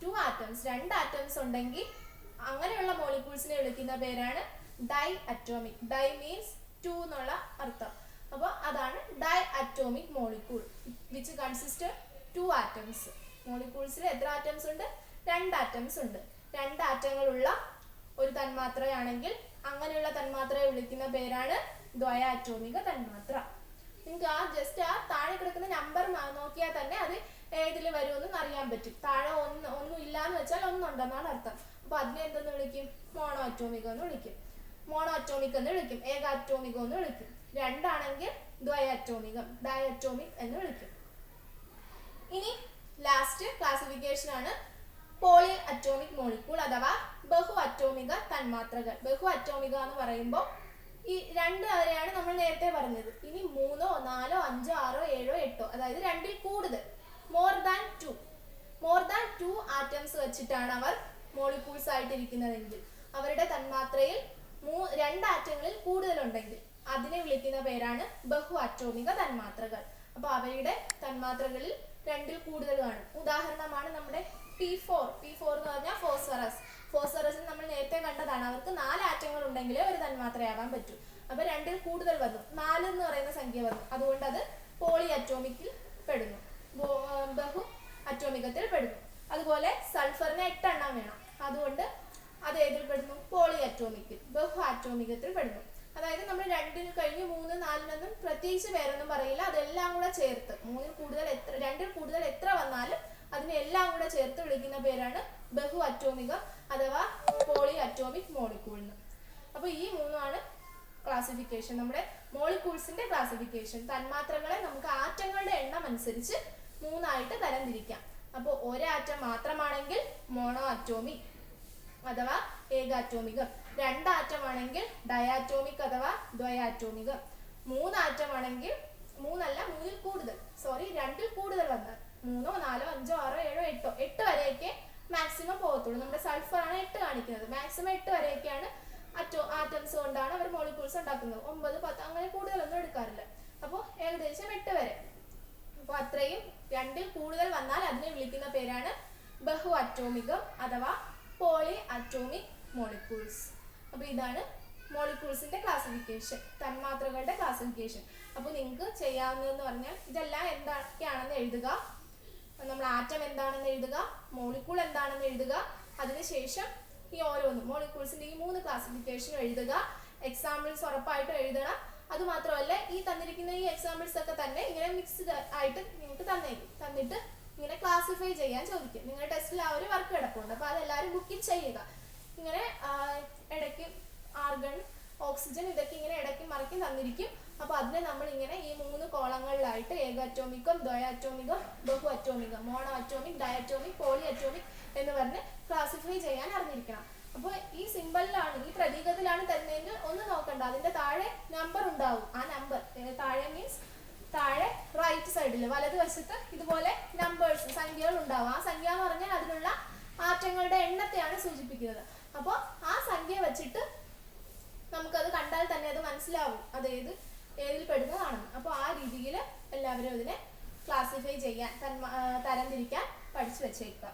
2 atoms, 2 atoms ഉണ്ടെങ്കിൽ അങ്ങനെയുള്ള മോളിക്യൂൾസിനെ വിളിക്കുന്ന പേരാണ് ഡൈ അറ്റോമിക്. ഡൈ മീൻസ് 2 എന്നുള്ള അർത്ഥം. അപ്പോൾ അതാണ് diatomic molecule which consist 2 atoms. മോളിക്യൂൾസിൽ എത്ര ആറ്റംസ് ഉണ്ട്? 2 ആറ്റംസ് ഉണ്ട്. 2 ആറ്റങ്ങളുള്ള ഒരു തന്മാത്രയാണെങ്കിൽ അങ്ങനെയുള്ള തന്മാത്രയെ വിളിക്കുന്ന പേരാണ് ദ്വയാറ്റോമിക തന്മാത്ര. നിങ്ങൾക്ക് ജസ്റ്റ് താഴെ കിടക്കുന്ന നമ്പർ നോക്കിയാൽ തന്നെ അത് ഏതിൽ വരുമെന്ന് അറിയാൻ പറ്റും. താഴെ ഒന്നും ഇല്ലാന്ന് വെച്ചാൽ ഒന്നുണ്ടെന്നാണ് അർത്ഥം. അപ്പൊ അതിനെ എന്തെന്ന് വിളിക്കും? മോണോ അറ്റോമിക് എന്ന് വിളിക്കും. മോണോ അറ്റോമിക് എന്ന് വിളിക്കും. ഏകാറ്റോമിക് എന്ന് വിളിക്കും. 2 ആണെങ്കിൽ ദ്വയാറ്റോമികം, ഡയറ്റോമിക് എന്ന് വിളിക്കും. ഇനി ലാസ്റ്റ് ക്ലാസിഫിക്കേഷൻ ആണ് പോളി അറ്റോമിക് മോളിക്യൂൾ അഥവാ ബഹു അറ്റോമിക തന്മാത്രകൾ. ബഹു അറ്റോമിക എന്ന് പറയുമ്പോൾ ഈ രണ്ട് വരെയാണ് നമ്മൾ നേരത്തെ പറഞ്ഞത്. ഇനി 3, 4, 5, 6, 7, 8 അതായത് രണ്ടിൽ കൂടുതൽ, മോർ ദാൻ ടു ആറ്റംസ് വെച്ചിട്ടാണ് അവർ മോളിക്യൂൾസ് ആയിട്ടിരിക്കുന്നതെങ്കിൽ, അവരുടെ തന്മാത്രയിൽ 2 ആറ്റങ്ങളിൽ കൂടുതലുണ്ടെങ്കിൽ അതിനെ വിളിക്കുന്ന പേരാണ് ബഹു അറ്റോമിക തന്മാത്രകൾ. അപ്പോൾ അവയുടെ തന്മാത്രകളിൽ 2ൽ കൂടുതൽ കാണും. ഉദാഹരണമാണ് നമ്മുടെ P4 എന്ന് പറഞ്ഞാൽ ഫോസ്ഫറസ് നമ്മൾ നേരത്തെ കണ്ടതാണ്. അവർക്ക് 4 ആറ്റങ്ങൾ ഉണ്ടെങ്കിലേ ഒരു തന്മാത്രയാവാൻ പറ്റൂ. അപ്പൊ 2ൽ കൂടുതൽ വന്നു, 4 എന്ന് പറയുന്ന സംഖ്യ വന്നു, അതുകൊണ്ട് അത് പോളി അറ്റോമിക്കിൽ പെടുന്നു, ബഹു അറ്റോമികത്തിൽ പെടുന്നു. അതുപോലെ സൾഫറിന് 8 എണ്ണം വേണം, അതുകൊണ്ട് അത് ഏതിൽ പെടുന്നു? പോളി അറ്റോമിക്കിൽ, ബഹു അറ്റോമികത്തിൽ പെടുന്നു. അതായത് നമ്മൾ 2ൽ കഴിഞ്ഞ് 3, 4 പ്രത്യേകിച്ച് പേരൊന്നും പറയില്ല. അതെല്ലാം കൂടെ ചേർത്ത് 2ൽ കൂടുതൽ എത്ര വന്നാലും അതിനെല്ലാം കൂടെ ചേർത്ത് വിളിക്കുന്ന പേരാണ് ബഹു അറ്റോമിക അഥവാ പോളി അറ്റോമിക് മോളിക്യൂൾ. അപ്പോൾ ഈ 3ആണ് ക്ലാസിഫിക്കേഷൻ, നമ്മുടെ മോളിക്യൂൾസിന്റെ ക്ലാസിഫിക്കേഷൻ. തന്മാത്രകളെ നമുക്ക് ആറ്റങ്ങളുടെ എണ്ണം അനുസരിച്ച് 3ആയിട്ട് തരംതിരിക്കാം. അപ്പോൾ ഒരാറ്റം മാത്രമാണെങ്കിൽ മോണോ അറ്റോമിക് അഥവാ ഏകാറ്റോമികം, 2 ആറ്റമാണെങ്കിൽ ഡയാറ്റോമിക് അഥവാ ദ്വയാറ്റോമികം, 3 ആറ്റമാണെങ്കിൽ 3ൽ കൂടുതൽ 2ൽ കൂടുതൽ വന്നാൽ 3, 4, 5, 6, 7, 8 വരെയൊക്കെ മാക്സിമം പോകത്തുള്ളൂ. നമ്മുടെ സൾഫർ ആണ് 8 കാണിക്കുന്നത്. മാക്സിമം 8 വരെയൊക്കെയാണ് ആറ്റംസ് കൊണ്ടാണ് അവർ മോളിക്യൂൾസ് ഉണ്ടാക്കുന്നത്. 9, 10 അങ്ങനെ കൂടുതലൊന്നും എടുക്കാറില്ല. അപ്പോൾ ഏകദേശം 8 വരെ. അപ്പോൾ അത്രയും 2ൽ കൂടുതൽ വന്നാൽ അതിനെ വിളിക്കുന്ന പേരാണ് ബഹു അറ്റോമികം അഥവാ പോളി അറ്റോമിക് മോളിക്യൂൾസ്. അപ്പോൾ ഇതാണ് മോളിക്യൂൾസിന്റെ ക്ലാസിഫിക്കേഷൻ, തന്മാത്രകളുടെ ക്ലാസിഫിക്കേഷൻ. അപ്പോൾ നിങ്ങൾക്ക് ചെയ്യാവുന്നതെന്ന് പറഞ്ഞാൽ ഇതെല്ലാം എന്തൊക്കെയാണെന്ന് എഴുതുക. നമ്മൾ ആറ്റം എന്താണെന്ന് എഴുതുക, മോളിക്യൂൾ എന്താണെന്ന് എഴുതുക, അതിനുശേഷം ഈ ഓരോന്നും മോളിക്യൂൾസിന്റെ ഈ 3 ക്ലാസിഫിക്കേഷനും എഴുതുക. എക്സാമ്പിൾസ് ഉറപ്പായിട്ടും എഴുതണം. അതുമാത്രമല്ല ഈ തന്നിരിക്കുന്ന ഈ എക്സാമ്പിൾസ് ഒക്കെ തന്നെ ഇങ്ങനെ മിക്സ്ഡ് ആയിട്ട് നിങ്ങൾക്ക് തന്നിട്ട് ഇങ്ങനെ ക്ലാസിഫൈ ചെയ്യാൻ ചോദിക്കും. നിങ്ങളുടെ ടെസ്റ്റിൽ ആ ഒരു വർക്ക് കിടപ്പുണ്ട്, അപ്പോൾ അതെല്ലാവരും ബുക്കിൽ ചെയ്യുക. ഇങ്ങനെ ഇടയ്ക്ക് ആർഗൺ, ഓക്സിജൻ ഇതൊക്കെ ഇങ്ങനെ ഇടയ്ക്ക് മറക്കി തന്നിരിക്കും. അപ്പോൾ അതിനെ നമ്മൾ ഇങ്ങനെ ഈ 3 കോളങ്ങളിലായിട്ട് ഏകാറ്റോമികം, ദ്വയാറ്റോമികം, ബഹു അറ്റോമികം, mono atomic, diatomic, poly atomic എന്ന് പറഞ്ഞ് ക്ലാസിഫൈ ചെയ്യാൻ അറിഞ്ഞിരിക്കണം. അപ്പോൾ ഈ സിമ്പലിലാണ്, ഈ പ്രതീകത്തിലാണ് തരുന്നതെങ്കിൽ ഒന്ന് നോക്കണ്ട, അതിന്റെ താഴെ നമ്പർ ഉണ്ടാവും. ആ നമ്പർ താഴെ മീൻസ് താഴെ റൈറ്റ് സൈഡിൽ വലതുവശത്ത് ഇതുപോലെ നമ്പേഴ്സ്, സംഖ്യകൾ ഉണ്ടാവും. ആ സംഖ്യ എന്ന് പറഞ്ഞാൽ അതിനുള്ള ആറ്റങ്ങളുടെ എണ്ണത്തെയാണ് സൂചിപ്പിക്കുന്നത്. അപ്പോൾ ആ സംഖ്യ വെച്ചിട്ട് നമുക്കത് കണ്ടാൽ തന്നെ അത് മനസ്സിലാവും ഏതിൽ പെടുന്നതാണെന്ന്. അപ്പോൾ ആ രീതിയിൽ എല്ലാവരും ഇതിനെ ക്ലാസിഫൈ ചെയ്യാൻ, തരംതിരിക്കാൻ പഠിച്ചു വെച്ചേക്കുക.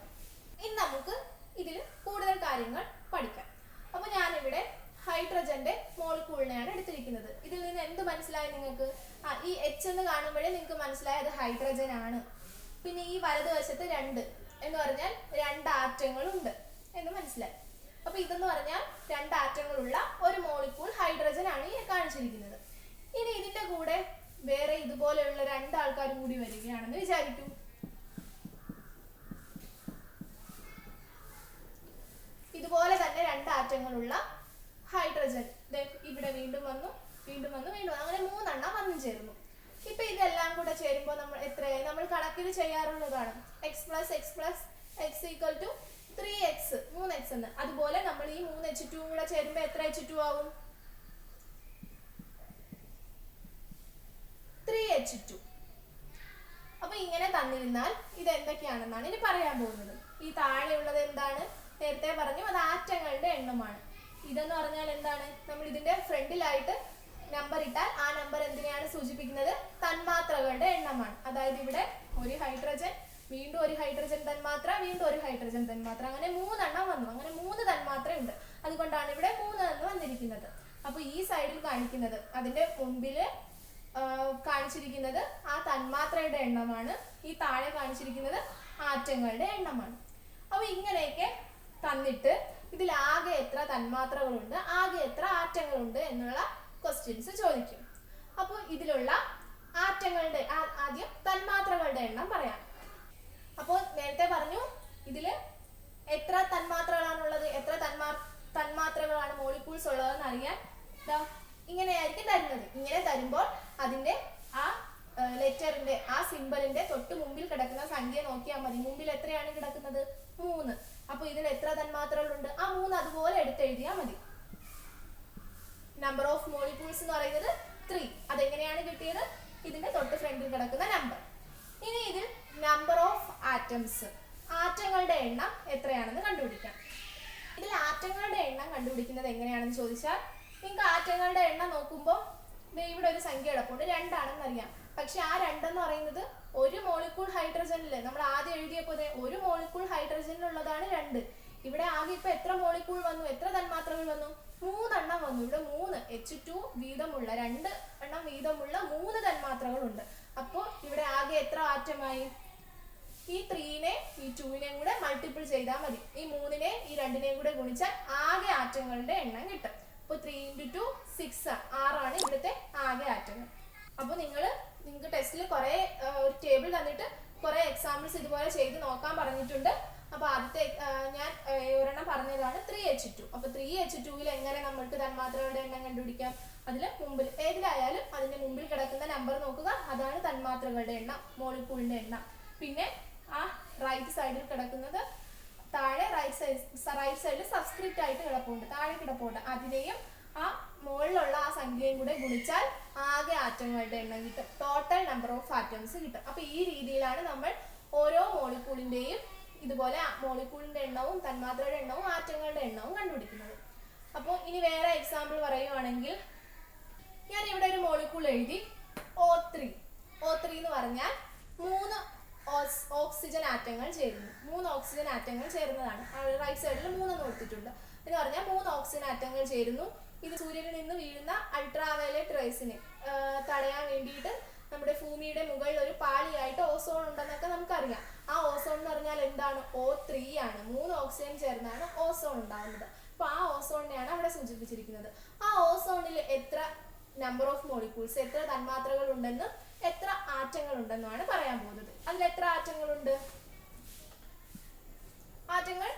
ഇനി നമുക്ക് ഇതിൽ കൂടുതൽ കാര്യങ്ങൾ പഠിക്കാം. അപ്പോൾ ഞാനിവിടെ ഹൈഡ്രജന്റെ മോളിക്യൂളിനെയാണ് എടുത്തിരിക്കുന്നത്. ഇതിൽ നിന്ന് എന്ത് മനസ്സിലായി നിങ്ങൾക്ക്? ഈ H എന്ന് കാണുമ്പോഴേ നിങ്ങൾക്ക് മനസ്സിലായി അത് ഹൈഡ്രജൻ ആണ്. പിന്നെ ഈ വലതുവശത്ത് 2 എന്ന് പറഞ്ഞാൽ 2 ആറ്റങ്ങളുണ്ട് എന്ന് മനസ്സിലായി. അപ്പൊ ഇതെന്ന് പറഞ്ഞാൽ 2 ആറ്റങ്ങളുള്ള ഒരു മോളിക്യൂൾ ഹൈഡ്രജൻ ആണ് ഈ കാണിച്ചിരിക്കുന്നത്. ഇനി ഇതിന്റെ കൂടെ വേറെ ഇതുപോലെയുള്ള 2 ആൾക്കാരും കൂടി വരികയാണെന്ന് വിചാരിക്കൂ. ഇതുപോലെ തന്നെ 2 ആറ്റങ്ങളുള്ള ഹൈഡ്രജൻ ഇവിടെ വീണ്ടും വന്നു അങ്ങനെ 3 എണ്ണം വന്നു ചേർന്നു. ഇപ്പൊ ഇതെല്ലാം കൂടെ ചേരുമ്പോൾ നമ്മൾ എത്രയായി? നമ്മൾ കണക്കിൽ ചെയ്യാറുള്ളതാണ്. x + x = 3x 3x എന്ന്. അതുപോലെ നമ്മൾ ഈ 3H2 കൂടെ ചേരുമ്പോൾ എത്ര H2 ആവും? 3H2. അപ്പൊ ഇങ്ങനെ തന്നിരുന്നാൽ ഇത് എന്തൊക്കെയാണെന്നാണ് ഇനി പറയാൻ പോകുന്നത്. ഈ താഴെയുള്ളത് എന്താണ്? നേരത്തെ പറഞ്ഞു, അത് ആറ്റങ്ങളുടെ എണ്ണമാണ്. ഇതെന്ന് പറഞ്ഞാൽ എന്താണ്? നമ്മൾ ഇതിന്റെ ഫ്രണ്ടിലായിട്ട് നമ്പർ ഇട്ടാൽ ആ നമ്പർ എന്തിനെയാണ് സൂചിപ്പിക്കുന്നത്? തന്മാത്രകളുടെ എണ്ണമാണ്. അതായത് ഇവിടെ ഒരു ഹൈഡ്രജൻ, വീണ്ടും ഒരു ഹൈഡ്രജൻ തന്മാത്ര, വീണ്ടും ഒരു ഹൈഡ്രജൻ തന്മാത്ര, അങ്ങനെ 3 എണ്ണം വന്നു. അങ്ങനെ 3 തന്മാത്രയുണ്ട്. അതുകൊണ്ടാണ് ഇവിടെ 3 എന്ന് വന്നിരിക്കുന്നത്. അപ്പൊ ഈ സൈഡിൽ കാണിക്കുന്നത്, അതിന്റെ മുൻപില് കാണിച്ചിരിക്കുന്നത് ആ തന്മാത്രയുടെ എണ്ണമാണ്. ഈ താഴെ കാണിച്ചിരിക്കുന്നത് ആറ്റങ്ങളുടെ എണ്ണമാണ്. അപ്പൊ ഇങ്ങനെയൊക്കെ തന്നിട്ട് ഇതിൽ ആകെ എത്ര തന്മാത്രകളുണ്ട്, ആകെ എത്ര ആറ്റങ്ങളുണ്ട് എന്നുള്ള ക്വസ്റ്റ്യൻസ് ചോദിക്കും. അപ്പോൾ ഇതിലുള്ള ആറ്റങ്ങളുടെ ആദ്യം തന്മാത്രകളുടെ എണ്ണം പറയാം. അപ്പോൾ നേരത്തെ പറഞ്ഞു ഇതിൽ എത്ര തന്മാത്രകളാണുള്ളത്, എത്ര തന്മാത്രകളാണ് മോളിക്യൂൾസ് ഉള്ളതെന്ന് അറിയാൻ ഇങ്ങനെയായിരിക്കും തരുന്നത്. ഇങ്ങനെ തരുമ്പോൾ അതിന്റെ ആ ലെറ്ററിന്റെ, ആ സിമ്പലിന്റെ തൊട്ട് മുമ്പിൽ കിടക്കുന്ന സംഖ്യ നോക്കിയാൽ മതി. മുമ്പിൽ എത്രയാണ് കിടക്കുന്നത്? 3. അപ്പോൾ ഇതിൽ എത്ര തന്മാത്രകളുണ്ട്? ആ 3 അതുപോലെ എടുത്തെഴുതിയാൽ മതി. നമ്പർ ഓഫ് മോളിക്യൂൾസ് എന്ന് പറയുന്നത് 3. അതെങ്ങനെയാണ് കിട്ടിയത്? ഇതിന്റെ തൊട്ട് ഫ്രണ്ടിൽ കിടക്കുന്ന നമ്പർ. ഇനി ഇതിൽ നമ്പർ ഓഫ് ആറ്റംസ്, ആറ്റങ്ങളുടെ എണ്ണം എത്രയാണെന്ന് കണ്ടുപിടിക്കാം. ഇതിൽ ആറ്റങ്ങളുടെ എണ്ണം കണ്ടുപിടിക്കുന്നത് എങ്ങനെയാണെന്ന് ചോദിച്ചാൽ, നിങ്ങൾക്ക് ആറ്റങ്ങളുടെ എണ്ണം നോക്കുമ്പോൾ ഇവിടെ ഒരു സംഖ്യ കിടപ്പുണ്ട്, 2 ആണെന്ന് അറിയാം. പക്ഷെ ആ 2 എന്ന് പറയുന്നത് ഒരു മോളിക്യൂൾ ഹൈഡ്രജനിൽ, നമ്മൾ ആദ്യം എഴുതിയപ്പോൾ ഒരു മോളിക്യൂൾ ഹൈഡ്രജനിലുള്ളതാണ് 2. ഇവിടെ ആകെ ഇപ്പൊ എത്ര മോളിക്യൂൾ വന്നു, എത്ര തന്മാത്രകൾ വന്നു? 3 എണ്ണം വന്നു. ഇവിടെ 3 H2 വീതമുള്ള 2 എണ്ണം വീതമുള്ള 3 തന്മാത്രകളുണ്ട്. അപ്പോൾ ഇവിടെ ആകെ എത്ര ആറ്റമായി? ഈ 3നെ ഈ 2നെയും കൂടെ മൾട്ടിപ്പിൾ ചെയ്താൽ മതി. ഈ 3നെ ഈ 2നെയും കൂടെ ഗുണിച്ചാൽ ആകെ ആറ്റങ്ങളുടെ എണ്ണം കിട്ടും. അപ്പോൾ 3 × 2 6 6 ഇവിടുത്തെ ആകെ ആറ്റങ്ങൾ. അപ്പോൾ നിങ്ങൾക്ക് ടെസ്റ്റിൽ കുറേ ഒരു ടേബിൾ തന്നിട്ട് കുറേ എക്സാമ്പിൾസ് ഇതുപോലെ ചെയ്ത് നോക്കാൻ പറഞ്ഞിട്ടുണ്ട്. അപ്പോൾ ആദ്യത്തെ ഞാൻ ഒരെണ്ണം പറഞ്ഞതാണ് 3H2. അപ്പോൾ 3H2ൽ എങ്ങനെ നമ്മൾക്ക് തന്മാത്രകളുടെ എണ്ണം കണ്ടുപിടിക്കാം? അതിൽ മുമ്പിൽ ഏതിലായാലും അതിന്റെ മുമ്പിൽ കിടക്കുന്ന നമ്പർ നോക്കുക, അതാണ് തന്മാത്രകളുടെ എണ്ണം, മോളിക്യൂളിന്റെ എണ്ണം. പിന്നെ ആ റൈറ്റ് സൈഡിൽ കിടക്കുന്നത് താഴെ റൈറ്റ് സൈഡിൽ സബ്സ്ക്രിപ്റ്റ് ആയിട്ട് കിടപ്പുണ്ട്, താഴെ കിടപ്പുണ്ട്. അതിനെയും ആ മുകളിലുള്ള ആ സംഖ്യയും കൂടെ ഗുണിച്ചാൽ ആകെ ആറ്റങ്ങളുടെ എണ്ണം കിട്ടും, ടോട്ടൽ നമ്പർ ഓഫ് ആറ്റംസ് കിട്ടും. അപ്പൊ ഈ രീതിയിലാണ് നമ്മൾ ഓരോ മോളിക്യൂളിന്റെയും ഇതുപോലെ മോളിക്യൂളിന്റെ എണ്ണവും തന്മാത്രയുടെ എണ്ണവും ആറ്റങ്ങളുടെ എണ്ണവും കണ്ടുപിടിക്കുന്നത്. അപ്പോൾ ഇനി വേറെ എക്സാമ്പിൾ പറയുവാണെങ്കിൽ, ഞാൻ ഇവിടെ ഒരു മോളിക്യൂൾ എഴുതി O3. O3 എന്ന് പറഞ്ഞാൽ 3 ഓക്സിജൻ ആറ്റങ്ങൾ ചേരുന്നു. 3 ഓക്സിജൻ ആറ്റങ്ങൾ ചേരുന്നതാണ്. റൈറ്റ് സൈഡിൽ 3 കൊടുത്തിട്ടുണ്ട്. എന്ന് പറഞ്ഞാൽ 3 ഓക്സിജൻ ആറ്റങ്ങൾ ചേരുന്നു. ഇത് സൂര്യനിൽ നിന്ന് വീഴുന്ന അൾട്രാവയലറ്റ് റേസിനെ തടയാൻ വേണ്ടിയിട്ട് നമ്മുടെ ഭൂമിയുടെ മുകളിൽ ഒരു പാളിയായിട്ട് ഓസോൺ ഉണ്ടെന്നൊക്കെ നമുക്കറിയാം. ആ ഓസോൺ എന്ന് പറഞ്ഞാൽ എന്താണ്? O3 ആണ്. 3 ഓക്സിജൻ ചേർന്നാണ് ഓസോൺ ഉണ്ടാകുന്നത്. അപ്പോൾ ആ ഓസോണിനെയാണ് അവിടെ സൂചിപ്പിച്ചിരിക്കുന്നത്. ആ ഓസോണിൽ എത്ര നമ്പർ ഓഫ് മോളിക്യൂൾസ്, എത്ര തന്മാത്രകൾ ഉണ്ടെന്നും എത്ര ആറ്റങ്ങൾ ഉണ്ടെന്നുമാണ് പറയാൻ പോകുന്നത്. അതിൽ എത്ര ആറ്റങ്ങളുണ്ട്? ആറ്റങ്ങൾ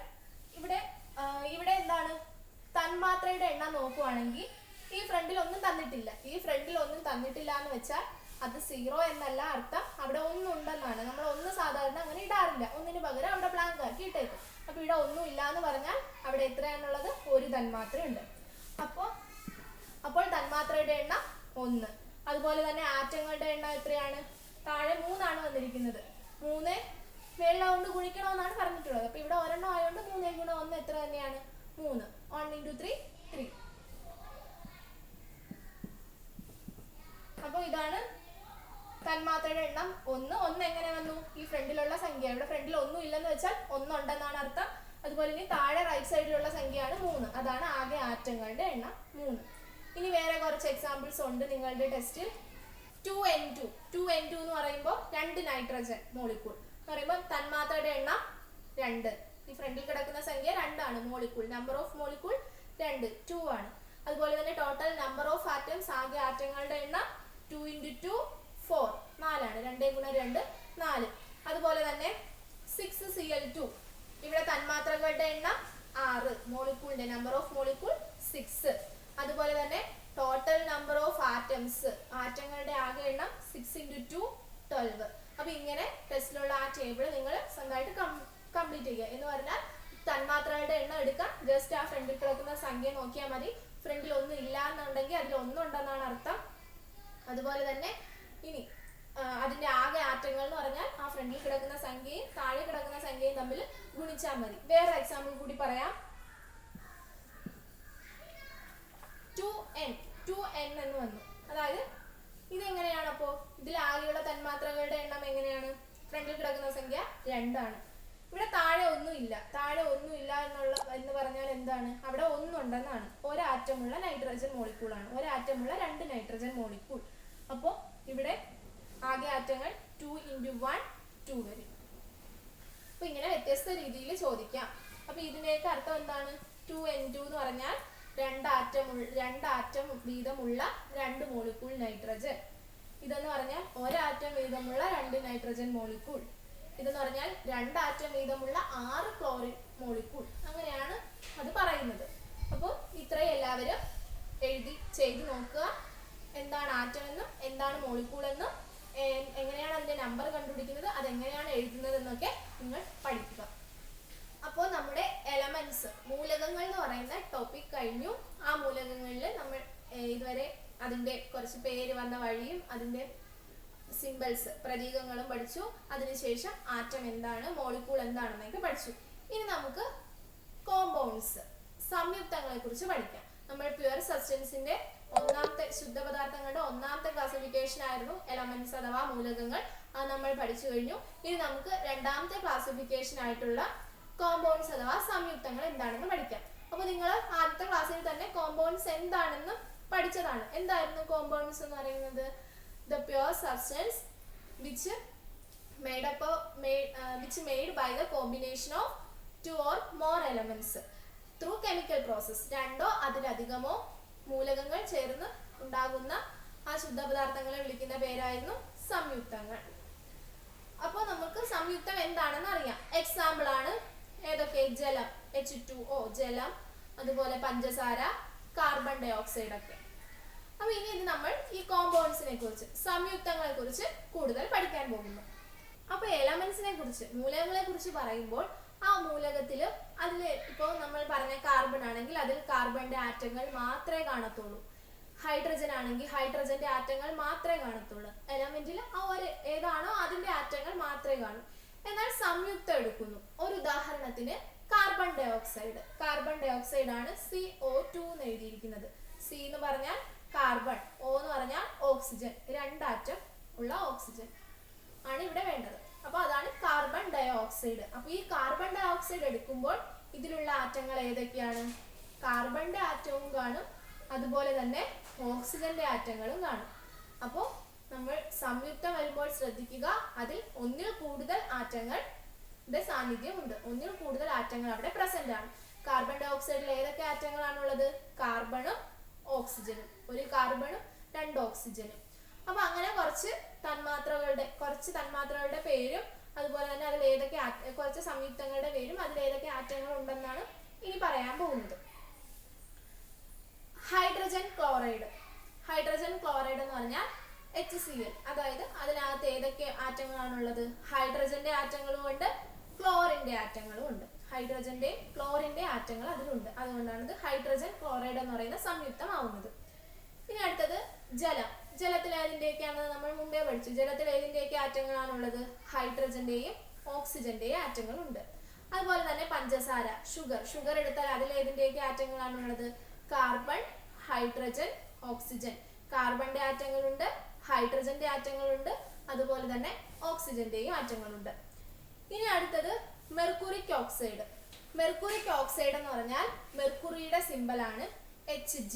ഇവിടെ എന്താണ്? തന്മാത്രയുടെ എണ്ണം നോക്കുവാണെങ്കിൽ ഈ ഫ്രണ്ടിൽ ഒന്നും തന്നിട്ടില്ല. ഈ ഫ്രണ്ടിൽ ഒന്നും തന്നിട്ടില്ല എന്ന് വെച്ചാൽ അത് 0 എന്നല്ല അർത്ഥം, അവിടെ 1 ഉണ്ടെന്നാണ്. നമ്മൾ 1 സാധാരണ അങ്ങനെ ഇടാറില്ല, 1ന് പകരം അവിടെ ബ്ലാങ്ക് ആക്കി ഇട്ടേക്കും. അപ്പൊ ഇവിടെ ഒന്നും ഇല്ല എന്ന് പറഞ്ഞാൽ അവിടെ എത്രയാണുള്ളത്? 1 തന്മാത്രയുണ്ട്. അപ്പോൾ തന്മാത്രയുടെ എണ്ണം 1. അതുപോലെ തന്നെ ആറ്റങ്ങളുടെ എണ്ണം എത്രയാണ്? താഴെ 3 ആണ് വന്നിരിക്കുന്നത്. 3 വെള്ളം കൊണ്ട് ഗുണിക്കണമെന്നാണ് പറഞ്ഞിട്ടുള്ളത്. അപ്പൊ ഇവിടെ ഒരെണ്ണം ആയതുകൊണ്ട് 3 × 1 എത്ര തന്നെയാണ്? 3. 1 × 3 3. അപ്പോൾ ഇതാണ് തന്മാത്രയുടെ എണ്ണം 1. 1 എങ്ങനെ വന്നു? ഈ ഫ്രണ്ടിലുള്ള സംഖ്യ, ഇവിടെ ഫ്രണ്ടിൽ ഒന്നും ഇല്ലെന്ന് വെച്ചാൽ 1 ഉണ്ടെന്നാണ് അർത്ഥം. അതുപോലെ ഇനി താഴെ റൈറ്റ് സൈഡിലുള്ള സംഖ്യയാണ് 3. അതാണ് ആകെ ആറ്റങ്ങളുടെ എണ്ണം 3. ഇനി വേറെ കുറച്ച് എക്സാമ്പിൾസ് ഉണ്ട് നിങ്ങളുടെ ടെസ്റ്റിൽ. 2N2. 2N2 എന്ന് പറയുമ്പോൾ 2 നൈട്രജൻ മോളിക്യൂൾ എന്ന് പറയുമ്പോൾ തന്മാത്രയുടെ എണ്ണം 2. ഈ ഫ്രണ്ടിൽ കിടക്കുന്ന സംഖ്യ 2 ആണ്. മോളിക്യൂൾ നമ്പർ ഓഫ് മോളിക്യൂൾ 2 ആണ്. അതുപോലെ തന്നെ ടോട്ടൽ നമ്പർ ഓഫ് ആറ്റംസ്, ആകെ ആറ്റങ്ങളുടെ എണ്ണം 2 × 2 4 4 ആണ്. 2 × 2 4. അതുപോലെ തന്നെ 6Cl2. ഇവിടെ തന്മാത്രകളുടെ എണ്ണം 6, മോളിക്യൂളിന്റെ നമ്പർ ഓഫ് മോളിക്യൂൾ 6. അതുപോലെ തന്നെ ടോട്ടൽ നമ്പർ ഓഫ് ആറ്റംസ്, ആറ്റങ്ങളുടെ ആകെ എണ്ണം 6 × 2 12. അപ്പൊ ഇങ്ങനെ ടെസ്റ്റിലുള്ള ആ ടേബിൾ നിങ്ങൾ സ്വന്തമായിട്ട് കംപ്ലീറ്റ് ചെയ്യുക. എന്ന് പറഞ്ഞാൽ തന്മാത്രകളുടെ എണ്ണം എടുക്കാം, ജസ്റ്റ് ആ ഫ്രണ്ടിൽ കിടക്കുന്ന സംഖ്യ നോക്കിയാൽ മതി. ഫ്രണ്ടിൽ ഒന്നും ഇല്ല എന്നുണ്ടെങ്കിൽ അതിൽ 1 ഉണ്ടെന്നാണ് അർത്ഥം. അതുപോലെ തന്നെ ഇനി അതിന്റെ ആകെ ആറ്റങ്ങൾ എന്ന് പറഞ്ഞാൽ ആ ഫ്രണ്ടിൽ കിടക്കുന്ന സംഖ്യയും താഴെ കിടക്കുന്ന സംഖ്യയും തമ്മിൽ ഗുണിച്ചാൽ മതി. വേറെ എക്സാമ്പിൾ കൂടി പറയാം. 2N എന്ന് വന്നു. അതായത് ഇതെങ്ങനെയാണ്? അപ്പോൾ ഇതിൽ ആകെയുള്ള തന്മാത്രകളുടെ എണ്ണം എങ്ങനെയാണ്? ഫ്രണ്ടിൽ കിടക്കുന്ന സംഖ്യ 2 ആണ്. ഇവിടെ താഴെ ഒന്നും ഇല്ല. താഴെ ഒന്നും ഇല്ല എന്ന് പറഞ്ഞാൽ എന്താണ്? അവിടെ 1 ഉണ്ടെന്നാണ്. ഒരാറ്റമുള്ള നൈട്രജൻ മോളിക്യൂൾ ആണ്. ഒരാറ്റമുള്ള 2 നൈട്രജൻ മോളിക്യൂൾ. അപ്പോൾ ഇവിടെ ആകെ ആറ്റങ്ങൾ 2 × 1 2 വരും. അപ്പൊ ഇങ്ങനെ വ്യത്യസ്ത രീതിയിൽ ചോദിക്കാം. അപ്പൊ ഇതിന്റെയൊക്കെ അർത്ഥം എന്താണ്? 2N2 എന്ന് പറഞ്ഞാൽ 2 ആറ്റം വീതമുള്ള 2 മോളിക്യൂൾ നൈട്രജൻ. ഇതെന്ന് പറഞ്ഞാൽ ഒരാറ്റം വീതമുള്ള 2 നൈട്രജൻ മോളിക്യൂൾ. ഇതെന്ന് പറഞ്ഞാൽ 2 ആറ്റം വീതമുള്ള 6 ക്ലോറിൻ മോളിക്യൂൾ. അങ്ങനെയാണ് അത് പറയുന്നത്. അപ്പോൾ ഇത്രയും എല്ലാവരും ചെയ്ത് നോക്കുക. എന്താണ് ആറ്റം എന്നും എന്താണ് മോളിക്യൂൾ എന്നും എങ്ങനെയാണ് അതിന്റെ നമ്പർ കണ്ടുപിടിക്കുന്നത്, അതെങ്ങനെയാണ് എഴുതുന്നത് എന്നൊക്കെ നിങ്ങൾ പഠിക്കുക. അപ്പോൾ നമ്മുടെ എലമെന്റ്സ് മൂലകങ്ങൾ എന്ന് പറയുന്ന ടോപ്പിക് കഴിഞ്ഞു. ആ മൂലകങ്ങളിൽ നമ്മൾ ഇതുവരെ അതിന്റെ കുറച്ച് പേര് വന്ന വഴിയും അതിന്റെ സിമ്പിൾസ് പ്രതീകങ്ങളും പഠിച്ചു. അതിനുശേഷം ആറ്റം എന്താണ്, മോളിക്യൂൾ എന്താണെന്നൊക്കെ പഠിച്ചു. ഇനി നമുക്ക് കോമ്പൗണ്ട്സ് സംയുക്തങ്ങളെ കുറിച്ച് പഠിക്കാം. നമ്മൾ പ്യുവർ സബ്സ്റ്റൻസിന്റെ ഒന്നാമത്തെ ശുദ്ധപദാർത്ഥങ്ങളുടെ ഒന്നാമത്തെ ക്ലാസിഫിക്കേഷൻ ആയിരുന്നു എലമെന്റ്സ് അഥവാ മൂലകങ്ങൾ. അത് നമ്മൾ പഠിച്ചു കഴിഞ്ഞു. ഇനി നമുക്ക് രണ്ടാമത്തെ ക്ലാസിഫിക്കേഷൻ ആയിട്ടുള്ള കോമ്പൗണ്ട്സ് അഥവാ സംയുക്തങ്ങൾ എന്താണെന്ന് പഠിക്കാം. അപ്പൊ നിങ്ങൾ ആദ്യത്തെ ക്ലാസ്സിൽ തന്നെ കോമ്പൗണ്ട്സ് എന്താണെന്ന് പഠിച്ചതാണ്. എന്തായിരുന്നു കോമ്പൗണ്ട്സ് എന്ന് പറയുന്നത്? The pure substance which made by the combination of two or more elements through chemical process. രണ്ടോ അതിലധികമോ മൂലകങ്ങൾ ചേർന്ന് ഉണ്ടാകുന്ന ആ ശുദ്ധപദാർത്ഥങ്ങളെ വിളിക്കുന്ന പേരായിരുന്നു സംയുക്തങ്ങൾ. അപ്പോൾ നമുക്ക് സംയുക്തം എന്താണെന്ന് അറിയാം. എക്സാമ്പിൾ ആണ് ഏതൊക്കെ? ജലം, H2O ജലം, അതുപോലെ പഞ്ചസാര, കാർബൺ ഡൈ ഓക്സൈഡ് ഒക്കെ. അപ്പൊ ഇനി ഇത് നമ്മൾ ഈ കോമ്പൗണ്ട്സിനെ കുറിച്ച് സംയുക്തങ്ങളെ കുറിച്ച് കൂടുതൽ പഠിക്കാൻ പോകുന്നു. അപ്പൊ എലമെന്റ്സിനെ കുറിച്ച് മൂലകങ്ങളെ കുറിച്ച് പറയുമ്പോൾ ആ മൂലകത്തില് അതില് ഇപ്പോൾ നമ്മൾ പറഞ്ഞ കാർബൺ ആണെങ്കിൽ അതിൽ കാർബണിന്റെ ആറ്റങ്ങൾ മാത്രമേ കാണത്തുള്ളൂ. ഹൈഡ്രജൻ ആണെങ്കിൽ ഹൈഡ്രജന്റെ ആറ്റങ്ങൾ മാത്രമേ കാണത്തുള്ളൂ. എലമെന്റിൽ ആ ഒരു ഏതാണോ അതിന്റെ ആറ്റങ്ങൾ മാത്രമേ കാണൂ. എന്നാൽ സംയുക്തം എടുക്കുന്നു. ഒരു ഉദാഹരണത്തിന് carbon dioxide. Carbon dioxide ആണ് CO2 എന്ന് എഴുതിയിരിക്കുന്നത്. സി എന്ന് പറഞ്ഞാൽ കാർബൺ, O എന്ന് പറഞ്ഞാൽ ഓക്സിജൻ, രണ്ടാറ്റം ഉള്ള ഓക്സിജൻ ആണ് ഇവിടെ വേണ്ടത്. അപ്പൊ അതാണ് കാർബൺ ഡൈ ഓക്സൈഡ്. അപ്പൊ ഈ കാർബൺ ഡൈ ഓക്സൈഡ് എടുക്കുമ്പോൾ ഇതിലുള്ള ആറ്റങ്ങൾ ഏതൊക്കെയാണ്? കാർബണിന്റെ ആറ്റവും കാണും, അതുപോലെ തന്നെ ഓക്സിജന്റെ ആറ്റങ്ങളും കാണും. അപ്പോൾ നമ്മൾ സംയുക്തം വരുമ്പോൾ ശ്രദ്ധിക്കുക, അതിൽ ഒന്നിൽ കൂടുതൽ ആറ്റങ്ങളുടെ സാന്നിധ്യമുണ്ട്. ഒന്നിൽ കൂടുതൽ ആറ്റങ്ങൾ അവിടെ പ്രസന്റ് ആണ്. കാർബൺ ഡൈ ഓക്സൈഡിൽ ഏതൊക്കെ ആറ്റങ്ങളാണുള്ളത്? കാർബണും ഓക്സിജനും. ഒരു കാർബണും 2 ഓക്സിജനും. അപ്പൊ അങ്ങനെ കുറച്ച് തന്മാത്രകളുടെ പേരും അതുപോലെ തന്നെ അതിൽ ഏതൊക്കെ കുറച്ച് സംയുക്തങ്ങളുടെ പേരും അതിൽ ഏതൊക്കെ ആറ്റങ്ങൾ ഉണ്ടെന്നാണ് ഇനി പറയാൻ പോകുന്നത്. Hydrogen chloride. ഹൈഡ്രജൻ ക്ലോറൈഡ് എന്ന് പറഞ്ഞാൽ HCl. അതായത് അതിനകത്ത് ഏതൊക്കെ ആറ്റങ്ങളാണുള്ളത്? ഹൈഡ്രജന്റെ ആറ്റങ്ങളും ഉണ്ട്, ക്ലോറിന്റെ ആറ്റങ്ങളും ഉണ്ട്. ഹൈഡ്രജന്റെയും ക്ലോറിന്റെ ആറ്റങ്ങൾ അതിലുണ്ട്. അതുകൊണ്ടാണ് ഇത് ഹൈഡ്രജൻ ക്ലോറൈഡ് എന്ന് പറയുന്ന സംയുക്തമാവുന്നത്. ഇനി അടുത്തത് ജലം. ജലത്തിൽ ഏതിന്റെയൊക്കെയാണെന്ന് നമ്മൾ മുമ്പേ പഠിച്ചു. ജലത്തിൽ ഏതിന്റെയൊക്കെ ആറ്റങ്ങളാണുള്ളത്? ഹൈഡ്രജന്റെയും ഓക്സിജന്റെയും ആറ്റങ്ങളുണ്ട്. അതുപോലെ തന്നെ പഞ്ചസാര, ഷുഗർ എടുത്താൽ അതിൽ ഏതിന്റെയൊക്കെ ആറ്റങ്ങളാണുള്ളത്? Carbon, hydrogen, oxygen. കാർബണിന്റെ ആറ്റങ്ങളുണ്ട്, ഹൈഡ്രജന്റെ ആറ്റങ്ങളുണ്ട്, അതുപോലെ തന്നെ ഓക്സിജന്റെയും ആറ്റങ്ങളുണ്ട്. ഇനി അടുത്തത് മെർക്കുറിക് ഓക്സൈഡ്. മെർക്കുറിക് ഓക്സൈഡ് എന്ന് പറഞ്ഞാൽ മെർക്കുറിയുടെ സിമ്പലാണ് Hg.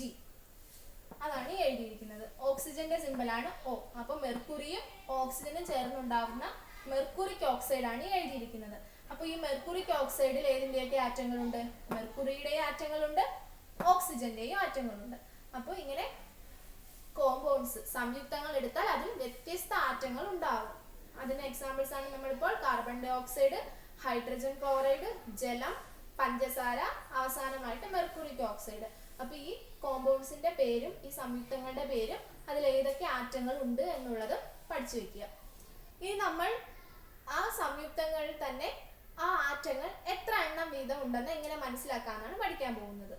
അതാണ് എഴുതിയിരിക്കുന്നത്. ഓക്സിജന്റെ സിമ്പലാണ് O. അപ്പൊ മെർക്കുറിയും ഓക്സിജനും ചേർന്നുണ്ടാവുന്ന മെർക്കുറിക് ഓക്സൈഡ് ആണ് എഴുതിയിരിക്കുന്നത്. അപ്പൊ ഈ മെർക്കുറിക് ഓക്സൈഡിൽ ഏതിന്റെയൊക്കെ ആറ്റങ്ങളുണ്ട്? മെർക്കുറിയുടെയും ആറ്റങ്ങളുണ്ട്, ഓക്സിജന്റെയും ആറ്റങ്ങളുണ്ട്. അപ്പോൾ ഇങ്ങനെ കോമ്പൗണ്ട്സ് സംയുക്തങ്ങൾ എടുത്താൽ അതിൽ വ്യത്യസ്ത ആറ്റങ്ങൾ ഉണ്ടാകും. അതിന് എക്സാമ്പിൾസ് ആണ് നമ്മളിപ്പോൾ carbon dioxide, hydrogen chloride, ജലം, പഞ്ചസാര, അവസാനമായിട്ട് മെർക്കുറിക് ഓക്സൈഡ്. അപ്പൊ ഈ കോമ്പൗണ്ട്സിന്റെ പേരും ഈ സംയുക്തങ്ങളുടെ പേരും അതിൽ ഏതൊക്കെ ആറ്റങ്ങൾ ഉണ്ട് എന്നുള്ളത് പഠിച്ചു വെക്കുക. ഇനി നമ്മൾ ആ സംയുക്തങ്ങളിൽ തന്നെ ആ ആറ്റങ്ങൾ എത്ര എണ്ണം വീതം ഉണ്ടെന്ന് എങ്ങനെ മനസ്സിലാക്കാനാണ് പഠിക്കാൻ പോകുന്നത്.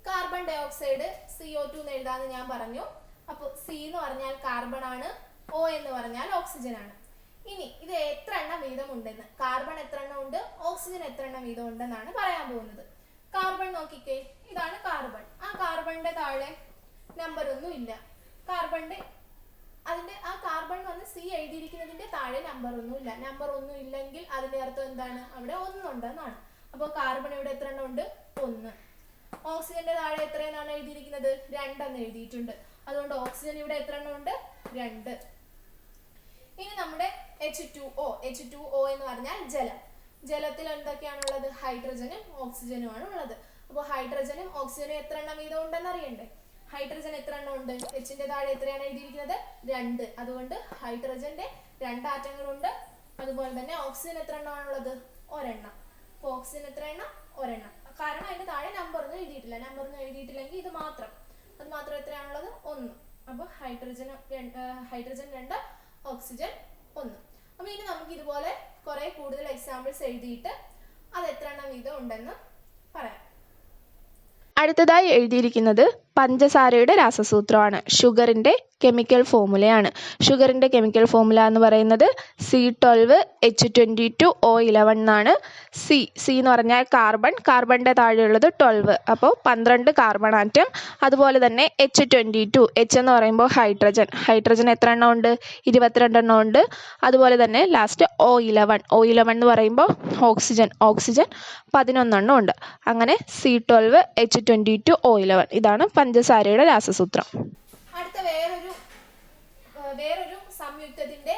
കാർബൺ ഡൈ ഓക്സൈഡ് CO2 എന്ന് എഴുതാന്ന് ഞാൻ പറഞ്ഞു. അപ്പോൾ C എന്ന് പറഞ്ഞാൽ കാർബൺ ആണ്, O എന്ന് പറഞ്ഞാൽ ഓക്സിജൻ ആണ്. ഇനി ഇത് എത്ര എണ്ണം വീതം ഉണ്ടെന്ന്, കാർബൺ എത്ര എണ്ണം ഉണ്ട്, ഓക്സിജൻ എത്ര എണ്ണം വീതം ഉണ്ടെന്നാണ് പറയാൻ പോകുന്നത്. കാർബൺ നോക്കിക്കേ, ഇതാണ് കാർബൺ. ആ കാർബണിന്റെ താഴെ നമ്പർ ഒന്നും ഇല്ല. അതിന്റെ ആ കാർബൺ വന്ന് C എഴുതിയിരിക്കുന്നതിന്റെ താഴെ നമ്പർ ഒന്നും ഇല്ല. നമ്പർ ഒന്നും ഇല്ലെങ്കിൽ അതിന്റെ അർത്ഥം എന്താണ്? അവിടെ ഒന്നുണ്ടെന്നാണ്. അപ്പോൾ കാർബൺ ഇവിടെ എത്ര എണ്ണം ഉണ്ട്? 1. ഓക്സിജന്റെ താഴെ എത്രയെന്നാണ് എഴുതിയിരിക്കുന്നത്? 2 എന്ന് എഴുതിയിട്ടുണ്ട്. അതുകൊണ്ട് ഓക്സിജൻ ഇവിടെ എത്ര എണ്ണം ഉണ്ട്? 2. ഇനി നമ്മുടെ H2O എന്ന് പറഞ്ഞാൽ ജലം. ജലത്തിൽ എന്തൊക്കെയാണുള്ളത്? ഹൈഡ്രജനും ഓക്സിജനും ആണ് ഉള്ളത്. അപ്പോൾ ഹൈഡ്രജനും ഓക്സിജനും എത്ര എണ്ണം വീതം ഉണ്ടെന്ന് അറിയണ്ടേ? ഹൈഡ്രജൻ എത്ര എണ്ണം ഉണ്ട്? Hന്റെ താഴെ എത്രയാണ് എഴുതിയിരിക്കുന്നത്? 2. അതുകൊണ്ട് ഹൈഡ്രജന്റെ 2 ആറ്റങ്ങളുണ്ട്. അതുപോലെ തന്നെ ഓക്സിജൻ എത്ര എണ്ണമാണുള്ളത്? 1 എണ്ണം. അപ്പോൾ ഓക്സിജൻ എത്ര എണ്ണം? 1 എണ്ണം. കാരണം അതിന്റെ താഴെ നമ്പർ ഒന്നും എഴുതിയിട്ടില്ല. നമ്പർ ഒന്നും എഴുതിയിട്ടില്ലെങ്കിൽ ഇത് മാത്രം എത്രയാണുള്ളത്? 1. അപ്പോൾ ഹൈഡ്രജൻ 2, ഓക്സിജൻ 1. അപ്പൊ ഇനി നമുക്ക് ഇതുപോലെ കുറെ കൂടുതൽ എക്സാമ്പിൾസ് എഴുതിയിട്ട് അത് എത്ര എണ്ണം വീതം ഉണ്ടെന്ന് പറയാം. അടുത്തതായി എഴുതിയിരിക്കുന്നത് പഞ്ചസാരയുടെ രാസസൂത്രമാണ്. ഷുഗറിൻ്റെ കെമിക്കൽ ഫോമുലയാണ്. ഷുഗറിൻ്റെ കെമിക്കൽ ഫോമുല എന്ന് പറയുന്നത് C12H22O11 എന്നാണ്. സി എന്ന് പറഞ്ഞാൽ കാർബണിൻ്റെ താഴെയുള്ളത് 12, അപ്പോൾ 12 കാർബൺ ആറ്റം. അതുപോലെ തന്നെ H22, H എന്ന് പറയുമ്പോൾ ഹൈഡ്രജൻ എത്ര എണ്ണം ഉണ്ട്? 22 എണ്ണം ഉണ്ട്. അതുപോലെ തന്നെ ലാസ്റ്റ് O11 എന്ന് പറയുമ്പോൾ ഓക്സിജൻ 11 എണ്ണം ഉണ്ട്. അങ്ങനെ C12H22O11 ഇതാണ് പഞ്ചസാരയുടെ രാസസൂത്രം. അടുത്ത വേറൊരു സംയുക്തത്തിന്റെ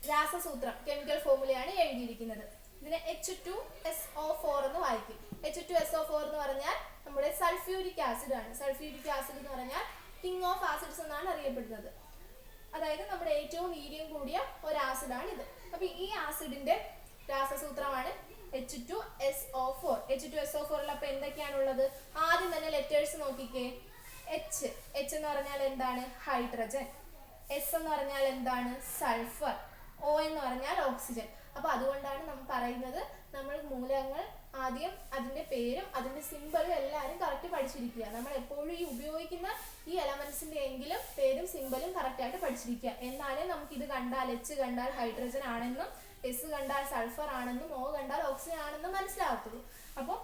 രാസസൂത്രം കെമിക്കൽ ഫോമുലയാണ് എഴുതിയിരിക്കുന്നത്. ഇതിനെ H2SO4 എന്ന് വായിക്കും. H2SO4 എന്ന് പറഞ്ഞാൽ നമ്മുടെ സൾഫ്യൂരിക് ആസിഡ് ആണ്. സൾഫ്യൂരിക് ആസിഡ് എന്ന് പറഞ്ഞാൽ കിങ് ഓഫ് ആസിഡ്സ് എന്നാണ് അറിയപ്പെടുന്നത്. അതായത് നമ്മുടെ ഏറ്റവും വീര്യം കൂടിയ ഒരു ആസിഡാണ് ഇത്. അപ്പൊ ഈ ആസിഡിന്റെ രാസസൂത്രമാണ് H2SO4. H2SO4ൽ അപ്പൊ എന്തൊക്കെയാണുള്ളത്? ആദ്യം തന്നെ ലെറ്റേഴ്സ് നോക്കിക്കേ. H എന്ന് പറഞ്ഞാൽ എന്താണ്? ഹൈഡ്രജൻ. S എന്ന് പറഞ്ഞാൽ എന്താണ്? സൾഫർ. O എന്ന് പറഞ്ഞാൽ ഓക്സിജൻ. അപ്പൊ അതുകൊണ്ടാണ് നമ്മൾ പറയുന്നത്, നമ്മൾ മൂലകങ്ങൾ ആദ്യം അതിന്റെ പേരും അതിന്റെ സിമ്പിളും എല്ലാവരും കറക്റ്റ് പഠിച്ചിരിക്കുക. നമ്മൾ എപ്പോഴും ഈ ഉപയോഗിക്കുന്ന ഈ എലമെന്റ്സിന്റെ എങ്കിലും പേരും സിമ്പിളും കറക്റ്റ് ആയിട്ട് പഠിച്ചിരിക്കുക. എന്നാലേ നമുക്ക് ഇത് കണ്ടാൽ H കണ്ടാൽ ഹൈഡ്രജൻ ആണെന്നും S കണ്ടാൽ സൾഫർ ആണെന്നും O കണ്ടാൽ ഓക്സിജൻ ആണെന്നും മനസ്സിലാവത്തുള്ളൂ. അപ്പോൾ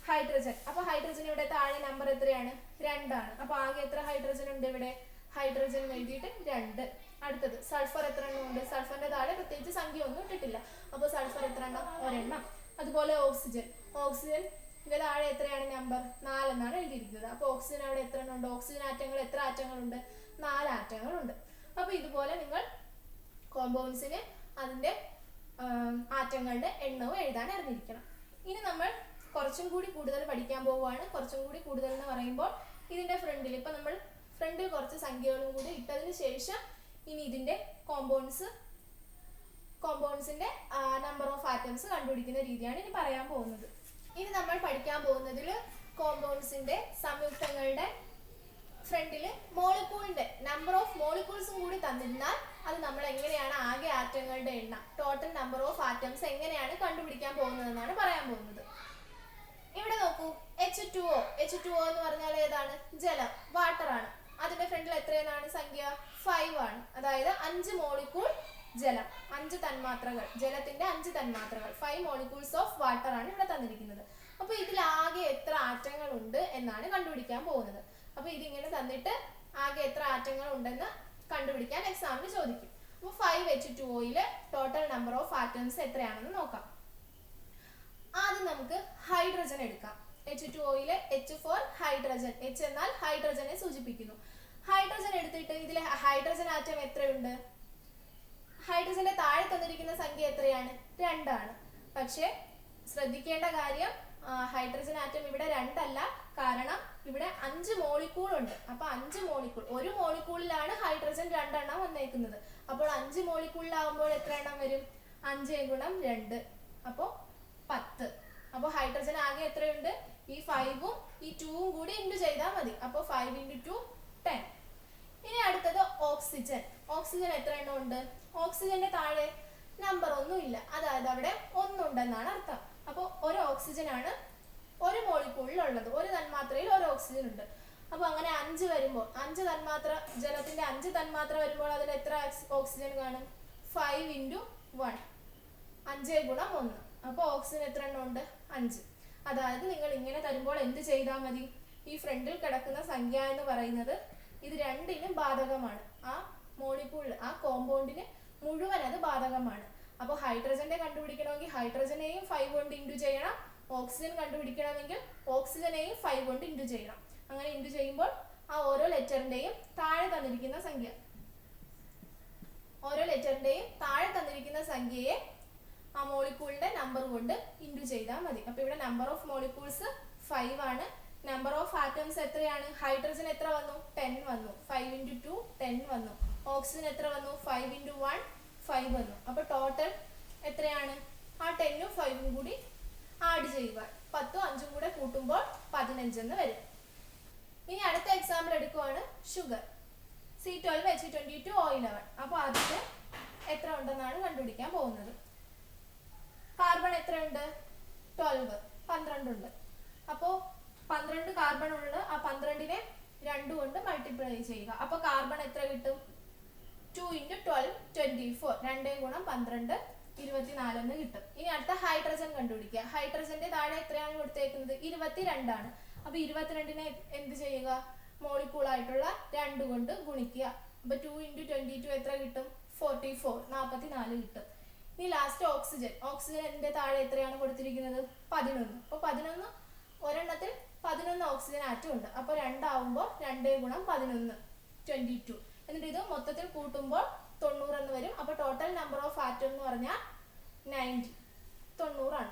ഹൈഡ്രജൻ. അപ്പൊ ഹൈഡ്രജൻ ഇവിടെ താഴെ നമ്പർ എത്രയാണ്? 2 ആണ്. അപ്പൊ ആകെ എത്ര ഹൈഡ്രജൻ ഉണ്ട് ഇവിടെ? ഹൈഡ്രജൻ എഴുതിയിട്ട് 2. അടുത്തത് സൾഫർ എത്ര എണ്ണം ഉണ്ട്? സൾഫറിന്റെ താഴെ പ്രത്യേകിച്ച് സംഖ്യ ഒന്നും ഇട്ടിട്ടില്ല. അപ്പോൾ സൾഫർ എത്ര എണ്ണം? 1 എണ്ണം. അതുപോലെ ഓക്സിജൻ താഴെ എത്രയാണ് നമ്പർ? 4 എന്നാണ് എഴുതിയിരിക്കുന്നത്. അപ്പോൾ ഓക്സിജൻ അവിടെ എത്ര എണ്ണം ഉണ്ട്? ഓക്സിജൻ ആറ്റങ്ങൾ എത്ര ആറ്റങ്ങളുണ്ട്? 4 ആറ്റങ്ങളുണ്ട്. അപ്പൊ ഇതുപോലെ നിങ്ങൾ കോമ്പൗണ്ട്സിന് അതിന്റെ ആറ്റങ്ങളുടെ എണ്ണവും എഴുതാൻ അറിഞ്ഞിരിക്കണം. ഇനി നമ്മൾ കുറച്ചും കൂടി കൂടുതൽ പഠിക്കാൻ പോവുകയാണ്. കുറച്ചും കൂടി കൂടുതൽ എന്ന് പറയുമ്പോൾ ഇതിന്റെ ഫ്രണ്ടിൽ ഇപ്പൊ നമ്മൾ ഫ്രണ്ടിൽ കുറച്ച് സംഖ്യകളും കൂടി ഇട്ടതിന് ശേഷം ഇനി ഇതിന്റെ കോമ്പൗണ്ട്സിന്റെ നമ്പർ ഓഫ് ആറ്റംസ് കണ്ടുപിടിക്കുന്ന രീതിയാണ് ഇനി പറയാൻ പോകുന്നത്. ഇനി നമ്മൾ പഠിക്കാൻ പോകുന്നതിൽ കോമ്പൗണ്ട്സിന്റെ സംയുക്തങ്ങളുടെ ഫ്രണ്ടിൽ മോളിക്യൂളിന്റെ നമ്പർ ഓഫ് മോളിക്യൂൾസും കൂടി തന്നിരുന്നാൽ അത് നമ്മൾ എങ്ങനെയാണ് ആകെ ആറ്റങ്ങളുടെ എണ്ണം, ടോട്ടൽ നമ്പർ ഓഫ് ആറ്റംസ് എങ്ങനെയാണ് കണ്ടുപിടിക്കാൻ പോകുന്നതെന്നാണ് പറയാൻ പോകുന്നത്. ഇവിടെ നോക്കൂ, H2O എന്ന് പറഞ്ഞാൽ ഏതാണ്? ജലം, വാട്ടർ ആണ്. അതിന്റെ ഫ്രണ്ടിൽ എത്രയെന്നാണ് സംഖ്യ? 5 ആണ്. അതായത് 5 മോളിക്യൂൾ ജലം, 5 തന്മാത്രകൾ, ജലത്തിന്റെ 5 തന്മാത്രകൾ, 5 മോളിക്യൂൾസ് ഓഫ് വാട്ടർ ആണ് ഇവിടെ തന്നിരിക്കുന്നത്. അപ്പൊ ഇതിൽ ആകെ എത്ര ആറ്റങ്ങൾ ഉണ്ട് എന്നാണ് കണ്ടുപിടിക്കാൻ പോകുന്നത്. അപ്പൊ ഇതിങ്ങനെ തന്നിട്ട് ആകെ എത്ര ആറ്റങ്ങൾ ഉണ്ടെന്ന് കണ്ടുപിടിക്കാൻ എക്സാമിന് ചോദിക്കും. അപ്പൊ 5H2Oയില് ടോട്ടൽ നമ്പർ ഓഫ് ആറ്റംസ് എത്രയാണെന്ന് നോക്കാം. ആദ്യം നമുക്ക് ഹൈഡ്രജൻ എടുക്കാം. H2Oയിലെ H ഫോർ ഹൈഡ്രജൻ. H എന്നാൽ ഹൈഡ്രജനെ സൂചിപ്പിക്കുന്നു. ഹൈഡ്രജൻ എടുത്തിട്ട് ഇതിലെ ഹൈഡ്രജൻ ആറ്റം എത്രയുണ്ട്? ഹൈഡ്രജന്റെ താഴെ തന്നിരിക്കുന്ന സംഖ്യ എത്രയാണ്? 2 ആണ്. പക്ഷെ ശ്രദ്ധിക്കേണ്ട കാര്യം, ഹൈഡ്രജൻ ആറ്റം ഇവിടെ 2 അല്ല. കാരണം ഇവിടെ 5 മോളിക്യൂൾ ഉണ്ട്. അപ്പൊ 5 മോളിക്യൂൾ, ഒരു മോളിക്യൂളിലാണ് ഹൈഡ്രജൻ 2 എണ്ണം വന്നേക്കുന്നത്. അപ്പോൾ 5 മോളിക്യൂളിലാവുമ്പോൾ എത്ര എണ്ണം വരും? 5 ഗുണം 2 അപ്പോൾ 10. അപ്പോൾ ഹൈഡ്രജൻ ആകെ എത്രയുണ്ട്? ഈ 5ഉം ഈ 2ഉം കൂടി ഇൻറ്റു ചെയ്താൽ മതി. അപ്പോൾ 5 × 2 10. ഇനി അടുത്തത് ഓക്സിജൻ. ഓക്സിജൻ എത്ര എണ്ണം ഉണ്ട്? ഓക്സിജന്റെ താഴെ നമ്പർ ഒന്നും ഇല്ല. അതായത് അവിടെ 1 ഉണ്ടെന്നാണ് അർത്ഥം. അപ്പോൾ ഒരു ഓക്സിജൻ ആണ് ഒരു മോളിക്യൂളിൽ ഉള്ളത്. ഒരു തന്മാത്രയിൽ ഒരു ഓക്സിജൻ ഉണ്ട്. അപ്പൊ അങ്ങനെ 5 വരുമ്പോൾ, 5 തന്മാത്ര, ജലത്തിന്റെ 5 തന്മാത്ര വരുമ്പോൾ അതിൽ എത്ര ഓക്സിജൻ കാണും? 5 × 1, 5 ഗുണം 1. അപ്പൊ ഓക്സിജൻ എത്ര എണ്ണം ഉണ്ട്? 5. അതായത് നിങ്ങൾ ഇങ്ങനെ തരുമ്പോൾ എന്ത് ചെയ്താൽ മതി? ഈ ഫ്രണ്ടിൽ കിടക്കുന്ന സംഖ്യ എന്ന് പറയുന്നത് ഇത് രണ്ടിനും ബാധകമാണ്. ആ മോളിക്യൂളിൽ, ആ കോമ്പൗണ്ടിന് മുഴുവൻ അത് ബാധകമാണ്. അപ്പോൾ ഹൈഡ്രജന്റെ കണ്ടുപിടിക്കണമെങ്കിൽ ഹൈഡ്രജനെയും 5 കൊണ്ട് ഇൻറ്റു ചെയ്യണം. ഓക്സിജൻ കണ്ടുപിടിക്കണമെങ്കിൽ ഓക്സിജനെയും 5 കൊണ്ട് ഇൻറ്റു ചെയ്യണം. അങ്ങനെ ഇൻറ്റു ചെയ്യുമ്പോൾ ആ ഓരോ ലെറ്ററിന്റെയും താഴെ തന്നിരിക്കുന്ന സംഖ്യയെ ആ മോളിക്യൂളിന്റെ നമ്പർ കൊണ്ട് ഇൻറ്റു ചെയ്താൽ മതി. അപ്പൊ ഇവിടെ നമ്പർ ഓഫ് മോളിക്യൂൾസ് 5 ആണ്. നമ്പർ ഓഫ് ആറ്റംസ് എത്രയാണ്? ഹൈഡ്രജൻ എത്ര വന്നു? 10 വന്നു. 5 × 2 10 വന്നു. ഓക്സിജൻ എത്ര വന്നു? 5 × 1 5 വന്നു. അപ്പൊ ടോട്ടൽ എത്രയാണ്? ആ 10ഉം 5ഉം കൂടി ആഡ് ചെയ്യുക. 10ഉം 5ഉം കൂടെ കൂട്ടുമ്പോൾ 15 എന്ന് വരും. ഇനി അടുത്ത എക്സാമ്പിൾ എടുക്കുവാണ് ഷുഗർ. C12H22O11. അപ്പോൾ അതിന് എത്ര ഉണ്ടെന്നാണ് കണ്ടുപിടിക്കാൻ പോകുന്നത്. കാർബൺ എത്രയുണ്ട്? 12 12 അപ്പോൾ 12 കാർബൺ ഉണ്ട്. ആ 12നെ 2 കൊണ്ട് മൾട്ടിപ്ലൈ ചെയ്യുക. അപ്പോൾ കാർബൺ എത്ര കിട്ടും? 2 × 12 24. 2 × 12 24 എന്ന് കിട്ടും. ഇനി അടുത്ത ഹൈഡ്രജൻ കണ്ടുപിടിക്കുക. ഹൈഡ്രജന്റെ താഴെ എത്രയാണ് കൊടുത്തേക്കുന്നത്? 22 ആണ്. അപ്പൊ 22നെ എന്ത് ചെയ്യുക? മോളിക്യൂൾ ആയിട്ടുള്ള 2 കൊണ്ട് ഗുണിക്കുക. അപ്പൊ 2 × 22 എത്ര കിട്ടും? 44 44 കിട്ടും. ഇനി ലാസ്റ്റ് ഓക്സിജൻ. ഓക്സിജന്റെ താഴെ എത്രയാണ് കൊടുത്തിരിക്കുന്നത്? 11. അപ്പൊ 11 ഒരെണ്ണത്തിൽ 11 ഓക്സിജൻ ആറ്റം ഉണ്ട്. അപ്പൊ 2 ആവുമ്പോൾ 2 × 11 22. എന്നിട്ട് ഇത് മൊത്തത്തിൽ കൂട്ടുമ്പോൾ 90 എന്ന് വരും. അപ്പൊ ടോട്ടൽ നമ്പർ ഓഫ് ആറ്റം എന്ന് പറഞ്ഞാൽ 90 ആണ്.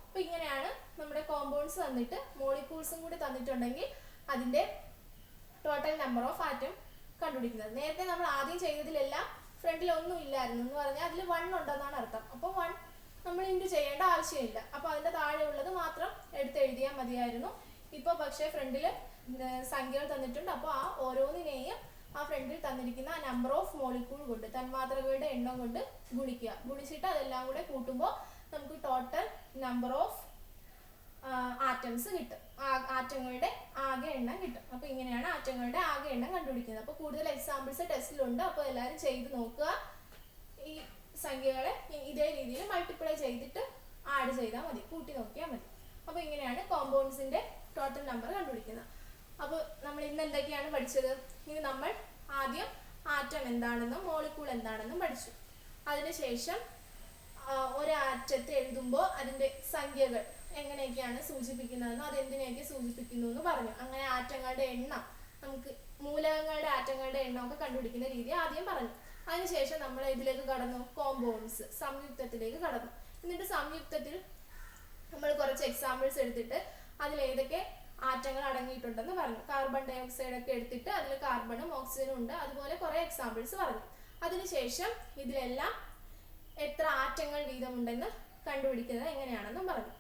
അപ്പൊ ഇങ്ങനെയാണ് നമ്മുടെ കോമ്പൗണ്ട്സ് തന്നിട്ട് മോളിക്യൂൾസും കൂടി തന്നിട്ടുണ്ടെങ്കിൽ അതിന്റെ ടോട്ടൽ നമ്പർ ഓഫ് ആറ്റം കണ്ടുപിടിക്കുന്നത്. നേരത്തെ നമ്മൾ ആദ്യം ചെയ്തതിലെല്ലാം ഫ്രണ്ടിൽ ഒന്നും ഇല്ലായിരുന്നു എന്ന് പറഞ്ഞാൽ അതിൽ 1 ഉണ്ടെന്നാണ് അർത്ഥം. അപ്പോൾ 1 നമ്മൾ ഇൻറ്റു ചെയ്യേണ്ട ആവശ്യമില്ല. അപ്പോൾ അതിന്റെ താഴെ ഉള്ളത് മാത്രം എടുത്ത് എഴുതിയാൽ മതിയായിരുന്നു. ഇപ്പോൾ പക്ഷേ ഫ്രണ്ടിൽ സംഖ്യകൾ തന്നിട്ടുണ്ട്. അപ്പോൾ ആ ഓരോന്നിനെയും ആ ഫ്രണ്ടിൽ തന്നിരിക്കുന്ന നമ്പർ ഓഫ് മോളിക്യൂൾ കൊണ്ട്, തന്മാത്രകളുടെ എണ്ണം കൊണ്ട് ഗുണിക്കുക. ഗുണിച്ചിട്ട് അതെല്ലാം കൂടെ കൂട്ടുമ്പോൾ നമുക്ക് ടോട്ടൽ നമ്പർ ഓഫ് ആറ്റംസ് കിട്ടും. ആറ്റങ്ങളുടെ ആകെ എണ്ണം കിട്ടും. അപ്പോൾ ഇങ്ങനെയാണ് ആറ്റങ്ങളുടെ ആകെ എണ്ണം കണ്ടുപിടിക്കുന്നത്. അപ്പോൾ കൂടുതൽ എക്സാമ്പിൾസ് ടെസ്റ്റിലുണ്ട്. അപ്പോൾ എല്ലാവരും ചെയ്ത് നോക്കുക. ഈ സംഖ്യകളെ ഇതേ രീതിയിൽ മൾട്ടിപ്ലൈ ചെയ്തിട്ട് ആഡ് ചെയ്താൽ മതി, കൂട്ടി നോക്കിയാൽ മതി. അപ്പോൾ ഇങ്ങനെയാണ് കോമ്പൗണ്ട്സിന്റെ ടോട്ടൽ നമ്പർ കണ്ടുപിടിക്കുന്നത്. അപ്പോൾ നമ്മൾ ഇന്ന് എന്തൊക്കെയാണ് പഠിച്ചത്? ഇനി നമ്മൾ ആദ്യം ആറ്റം എന്താണെന്നും മോളിക്യൂൾ എന്താണെന്നും പഠിച്ചു. അതിനുശേഷം ഒരാറ്റത്തെ എഴുതുമ്പോൾ അതിന്റെ സംഖ്യകൾ എങ്ങനെയൊക്കെയാണ് സൂചിപ്പിക്കുന്നതെന്നും അതെന്തിനെയൊക്കെ സൂചിപ്പിക്കുന്നു എന്ന് പറഞ്ഞു. അങ്ങനെ ആറ്റങ്ങളുടെ എണ്ണം, നമുക്ക് മൂലകങ്ങളുടെ ആറ്റങ്ങളുടെ എണ്ണമൊക്കെ കണ്ടുപിടിക്കുന്ന രീതി ആദ്യം പറഞ്ഞു. അതിനുശേഷം നമ്മൾ ഇതിലേക്ക് കടന്നു, കോമ്പൗണ്ട്സ്, സംയുക്തത്തിലേക്ക് കടന്നു. എന്നിട്ട് സംയുക്തത്തിൽ നമ്മൾ കുറച്ച് എക്സാമ്പിൾസ് എടുത്തിട്ട് അതിൽ ഏതൊക്കെ ആറ്റങ്ങൾ അടങ്ങിയിട്ടുണ്ടെന്ന് പറഞ്ഞു. കാർബൺ ഡൈ ഓക്സൈഡ് ഒക്കെ എടുത്തിട്ട് അതിൽ കാർബണും ഓക്സിജനും ഉണ്ട്. അതുപോലെ കുറെ എക്സാമ്പിൾസ് പറഞ്ഞു. അതിനുശേഷം ഇതിലെല്ലാം എത്ര ആറ്റങ്ങൾ വീതമുണ്ടെന്ന് കണ്ടുപിടിക്കുന്നത് എങ്ങനെയാണെന്നും പറഞ്ഞു.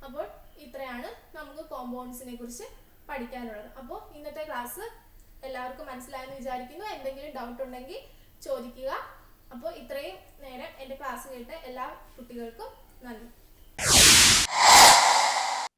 അപ്പോൾ ഇത്രയാണ് നമുക്ക് കോമ്പൗണ്ട്സിനെ കുറിച്ച് പഠിക്കാനുള്ളത്. അപ്പോൾ ഇന്നത്തെ ക്ലാസ് എല്ലാവർക്കും മനസ്സിലായെന്ന് വിചാരിക്കുന്നു. എന്തെങ്കിലും ഡൗട്ട് ഉണ്ടെങ്കിൽ ചോദിക്കുക. അപ്പോൾ ഇത്രയും നേരം എൻ്റെ ക്ലാസ് കേട്ട എല്ലാ കുട്ടികൾക്കും നന്ദി.